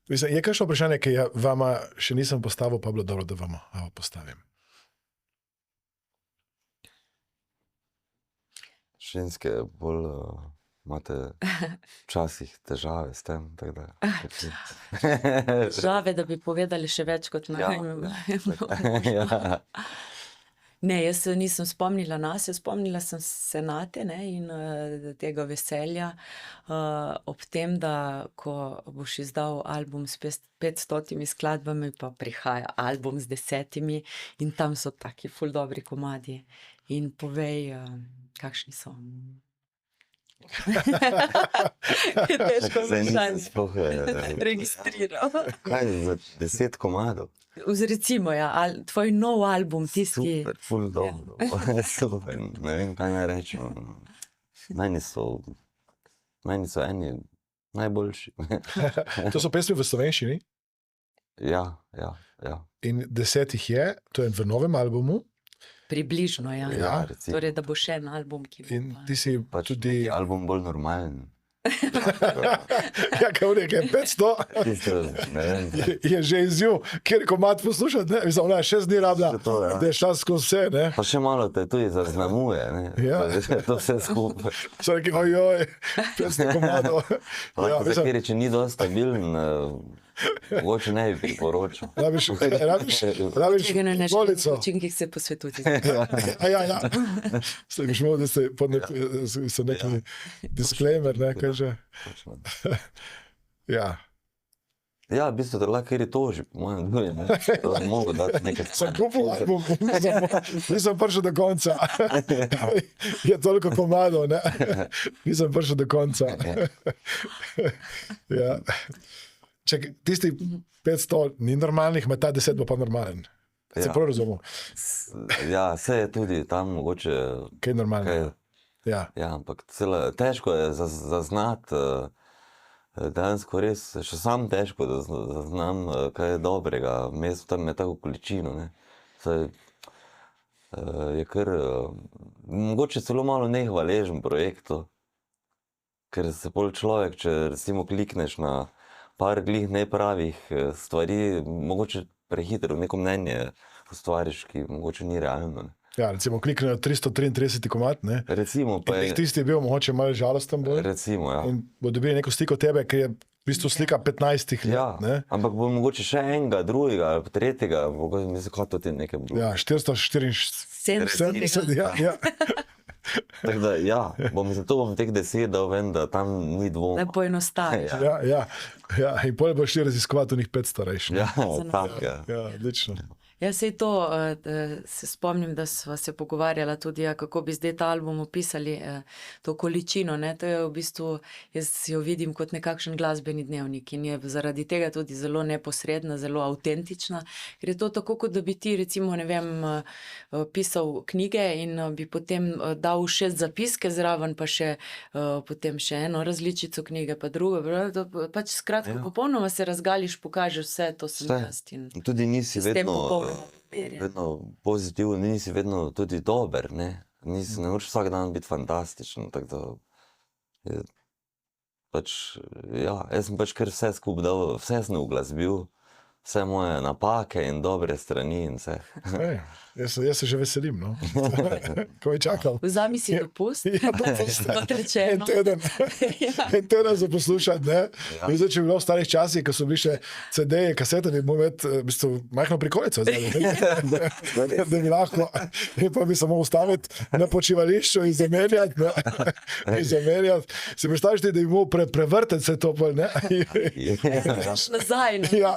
B: Mislim, je kakšno vprašanje, ki vama še nisem postavil, pa bilo dobro, da vam postavim?
C: Ženske bolj imate včasih težave s tem, tako da.
A: Žave, da bi povedali še več kot
C: Ja, ja.
A: Ne, jaz se nisem spomnila nase, spomnila sem se na te, ne, in tega veselja ob tem, da ko boš izdal album s 500 skladbami, pa prihaja album z 10 in tam so taki ful dobri komadi. In povej, kakšni so. Je težko
C: Zdaj nisem
A: vprašanje.
C: sploh
A: Registriral.
C: kaj za 10 komadov.
A: Recimo, ja, tvoj nov album, tisti, ki...
C: Super, ful dobro. Super, ne vem, kaj naj rečem. Meni so eni najboljši.
B: To so pesmi v slovenščini
C: Ja.
B: in 10 jih je, to je v novem albumu.
A: Približno, ja.
B: Ja,
C: recimo.
A: Torej, da bo še en album, ki bo...
B: In ti si
C: Pač
B: tudi...
C: album bolj normalen.
B: Ja, kao nekaj, 500
C: Tisto, ne vem,
B: je že izziv, kjer komad poslušati, ne? Mislim, ona je 6 dni rabila,
C: To, ja.
B: da je šla skozi vse, ne?
C: pa še malo te tudi zaznamuje, ne?
B: Ja.
C: Pa to vse skupaj.
B: So rekli, ojoj, 500 komadov. Ja,
C: Ja,
B: mislim,
C: Zakaj, če ni dosti stabilen, mogoče ne bi priporočal.
B: rabiš
A: Tega ne
B: polico.
A: učinkih se posvetujte.
B: Ja. Ste mi šmo, da ste pod neki disclaimer, ne, kaže.
C: Točno.
B: Ja.
C: Ja, v bistvu, da lahko je toži, po mojem dvoje, ne? To bi mogel dati nekaj.
B: Sem kupil album, nisem prišel do konca. Je toliko komadov, ne? Nisem prišel do konca. Ja. Čekaj, tisti 500 ni normalnih, ima ta 10 bo pa normalen. Se
C: Ja.
B: prav razumel,
C: Ja, vse je tudi tam mogoče,
B: kaj je normalno.
C: kaj,
B: Ja.
C: ja, ampak težko je zaznati, dejansko res, še sam težko, da zaznam, kaj je dobrega, vmes tam je tako količino, ne. Saj, je kar, mogoče celo malo nehvaležen projekt to, ker se pol človek, če recimo klikneš na par glih nepravih stvari, mogoče prehitro neko mnenje ustvariš, ki mogoče ni realno, ne.
B: Ja, recimo klikne na 333 komad, ne?
C: Recimo pa
B: In
C: je,
B: tisti je bil mogoče malo žalosten bolj.
C: recimo, ja.
B: In bo dobil neko sliko tebe, ki je v bistvu slika 15 let,
C: Ja,
B: ne?
C: ampak bo mogoče še enega, drugega ali pa tretjega, mogoče mislim, kot to ti nekaj bo.
B: Ja, 474,
A: 70.
B: ja.
C: Tako da, ja, zato bom teh 10 dal ven, da tam ni
A: Da
C: dvoma.
A: poenostaviš.
B: Ja, in potem boš šli raziskovati v njih 500 reš.
C: Ja, tako, ja.
B: Ja, odlično.
A: Ja, sej to, se spomnim, da sva se pogovarjala tudi, kako bi zdaj ta album opisali, to količino, ne, to je v bistvu, jaz jo vidim kot nekakšen glasbeni dnevnik in je zaradi tega tudi zelo neposredna, zelo avtentična, ker je to tako, kot da bi ti recimo, ne vem, pisal knjige in bi potem dal 6 zapiske zraven, pa še potem še eno različico knjige, pa drugo, pač skratka,
C: Ja.
A: popolnoma se razgališ, pokažeš vse, to sem
C: Vse.
A: jaz in
C: Tudi nisi
A: s tem
C: vedno,
A: popolnoma verjamem.
C: vedno pozitiven, nisi vedno tudi dober, ne. Ne moreš vsak dan biti fantastičen, tako da je pač, ja, jaz sem pač kar vse skupaj dal, vse sem uglasbil, vse moje napake in dobre strani in vse.
B: Ej, jaz se že veselim, no. Ko je čakal.
A: Vzami si dopust,
B: Ja, dopust.
A: kot
B: En
A: rečeno.
B: teden,
A: Ja.
B: en teden za poslušati, ne?
C: Ja.
B: Zdaj, če bi bilo v starih časih, ko so bili še CD-je, kasete, bi moral imeti v bistvu majhno prikolico zdaj, da bi lahko, in pa bi se mogel ustaviti na počivališču in zamenjati, ne? In zamenjati. Si predstavljaš ti, da bi mogel prevrteti vse to, pol, ne?
A: Nazaj, ne.
B: Ja.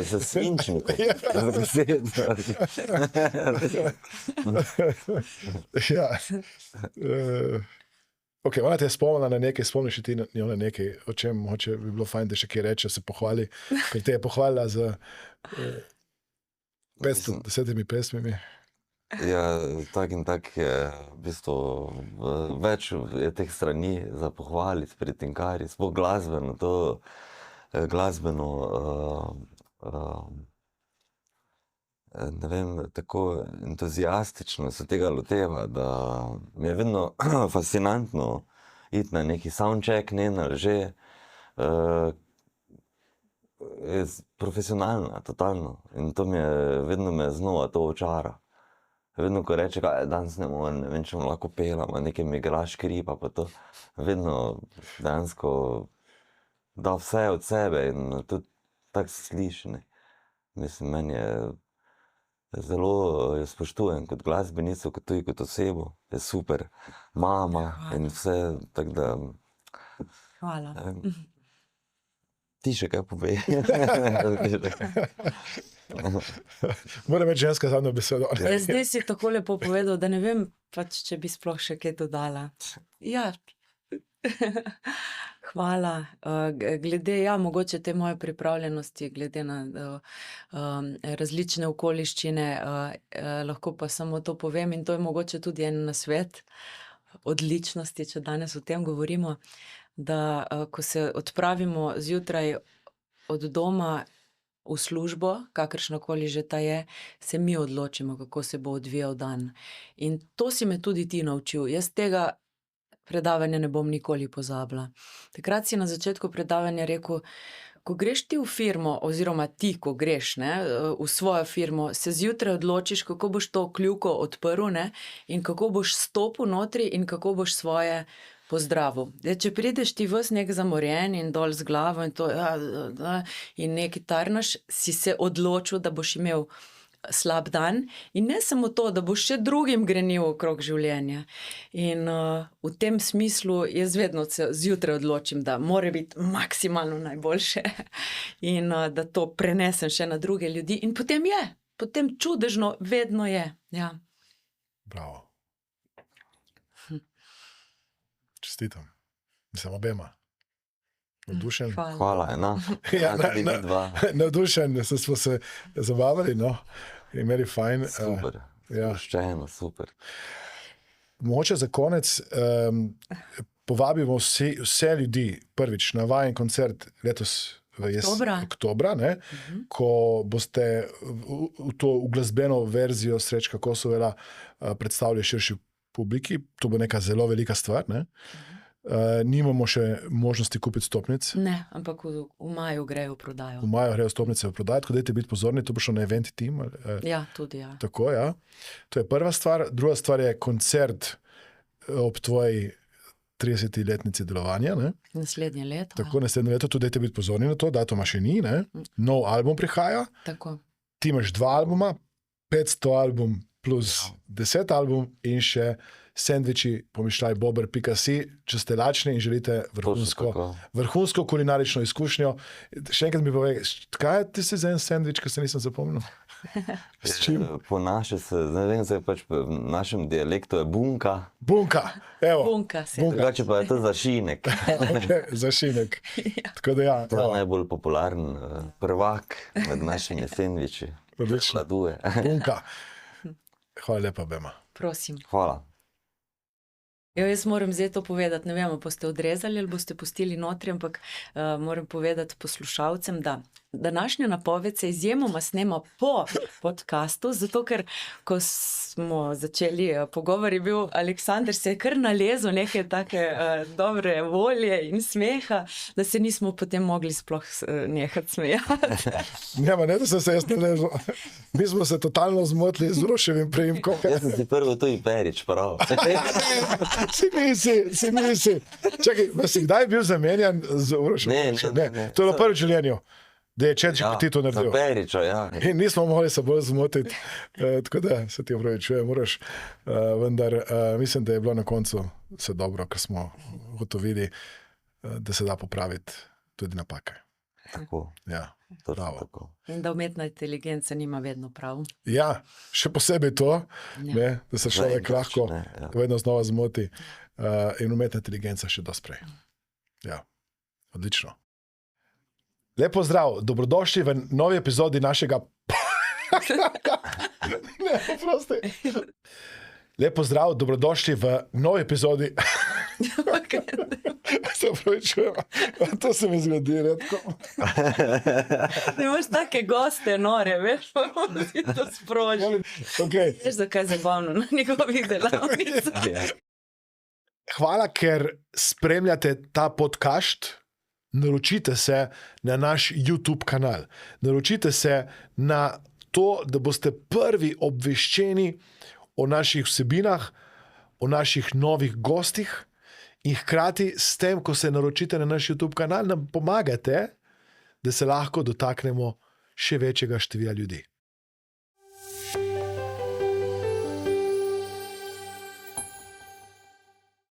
C: Z svinčnikom, z besedo.
B: Ja. Ok, ona te je spomnila na nekaj, spomniš še ti na nekaj, o čem hoče bi bilo fajn, da še kaj reče, se pohvali, ker te je pohvalila z 510 pesmimi.
C: Ja, tak in tak je v bistvu več je teh strani za pohvaliti pri Tinkari, sploh glasbeno, to glasbeno ne vem, tako entuzijastično se tega loteva, da mi je vedno fascinantno iti na neki soundcheck, ali že je profesionalna, totalno. In to vedno me znova to očara. Vedno, ko reče, danes ne morem, ne vem, če mu lahko pelamo, nekaj mi igra škripa, pa to vedno dejansko da vse od sebe in tudi tako se sliši. Mislim, meni je zelo jo spoštujem kot glasbenico, kot tudi kot osebo. Je super mama in vse, tako da...
A: Hvala.
C: Ti še kaj povej.
B: Moram imeti ženska zadnjo besedo.
A: Zdaj si tako lepo povedal, da ne vem, pač, če bi sploh še kaj dodala. Ja. Hvala. Glede, mogoče te moje pripravljenosti, glede na različne okoliščine, lahko pa samo to povem in to je mogoče tudi en nasvet odličnosti, če danes o tem govorimo, da ko se odpravimo zjutraj od doma v službo, kakršnakoli že ta je, se mi odločimo, kako se bo odvijal dan. In to si me tudi ti naučil. Jaz tega predavanja ne bom nikoli pozabila. Takrat si na začetku predavanja rekel, ko greš ti v firmo, oziroma ti, ko greš v svojo firmo, se zjutraj odločiš, kako boš to kljuko odprl in kako boš stopil notri in kako boš svoje pozdravil. Če prideš ti ves nek zamorjen in dol z glavo in to, in neki tarnaš, si se odločil, da boš imel slab dan in ne samo to, da boš še drugim grenil okrog življenja. In v tem smislu jaz vedno se zjutraj odločim, da mora biti maksimalno najboljše in da to prenesem še na druge ljudi in potem čudežno vedno je. Ja.
B: Bravo. Čestitam. Mislim, obema. Navdušen.
C: Hvala,
B: Navdušen, smo se zabavali, imeli fajn.
C: Super, sproščeno, super.
B: Mogoče za konec povabimo vse ljudi prvič na vajen koncert letos oktobra, ko boste v to uglasbeno verzijo Srečka Kosovela predstavili širši publiki. To bo neka zelo velika stvar, nimamo še možnosti kupiti stopnic.
A: Ne, ampak v maju grejo v prodajo.
B: V maju grejo stopnice v prodajo, tako dajte biti pozorni, to bo šlo na Event Team.
A: Ja, tudi ja.
B: Tako, ja. To je prva stvar. Druga stvar je koncert ob tvoji 30-letnici delovanja.
A: Naslednje leto.
B: Tako, naslednje leto, tudi dajte biti pozorni na to, datuma še ni. Nov album prihaja.
A: Tako.
B: Ti imaš 2 albuma, 500 album plus 10 album in še sendviči, pomišljaj bober.si, če ste lačni in želite vrhunsko kulinarično izkušnjo. Še enkrat mi povej, kaj ti si za en sendvič, ki se nisem zapomnil? S čim?
C: Po naše ne vem, pač v našem dialektu je bunka.
B: Bunka, evo.
A: Bunka.
C: Drugače pa je to zašinek.
B: Zašinek. Tako da ja.
C: To je najbolj popularen prvak med našimi sendviči. Vladuje.
B: Bunka. Hvala lepa, Bema.
A: Prosim.
C: Hvala.
A: Jaz moram zdaj to povedati, ne vem, boste odrezali ali boste pustili notri, ampak moram povedati poslušalcem, da današnja napoved se izjemoma snema po podcastu, zato ker, ko smo začeli pogovor, je bil Aleksander se je kar nalezel neke take dobre volje in smeha, da se nismo potem mogli sploh nehati smejati.
B: Nema, ne, da sem se jaz nalezel. Mi smo se totalno zmotili z Uroševim priimkom.
C: Jaz sem si prvo tudi Perič, prav.
B: Si misli. Čakaj, si kdaj bil zamenjan z Urošem?
C: Ne.
B: To je bilo prvo v življenju, da je Čenček ti to naredil.
C: Za Periča, ja.
B: In nismo mogli se bolj zmotiti, tako da se ti opravičujem, Uroš. Vendar mislim, da je bilo na koncu vse dobro, ker smo gotovili, da se da popraviti tudi napake.
C: Tako.
B: Ja, bravo.
A: In da umetna inteligenca nima vedno prav.
B: Ja, še posebej to, da se človek lahko vedno znova zmoti in umetna inteligenca še dosti prej. Ja, odlično. Lepo zdrav, dobrodošli v novi epizodi našega... Ne, prosti. Lepo zdrav, dobrodošli v novi epizodi. Se opravičujem, to se mi zgodi redko.
A: Ne imaš take goste nore, veš, pa si to sprožil.
B: Okay.
A: Veš, zakaj je zabavno na njegovih delavnicah.
B: Hvala, ker spremljate ta podcast. Naročite se na naš YouTube kanal. Naročite se na to, da boste prvi obveščeni o naših vsebinah, o naših novih gostih in hkrati s tem, ko se naročite na naš YouTube kanal, nam pomagate, da se lahko dotaknemo še večjega števila ljudi.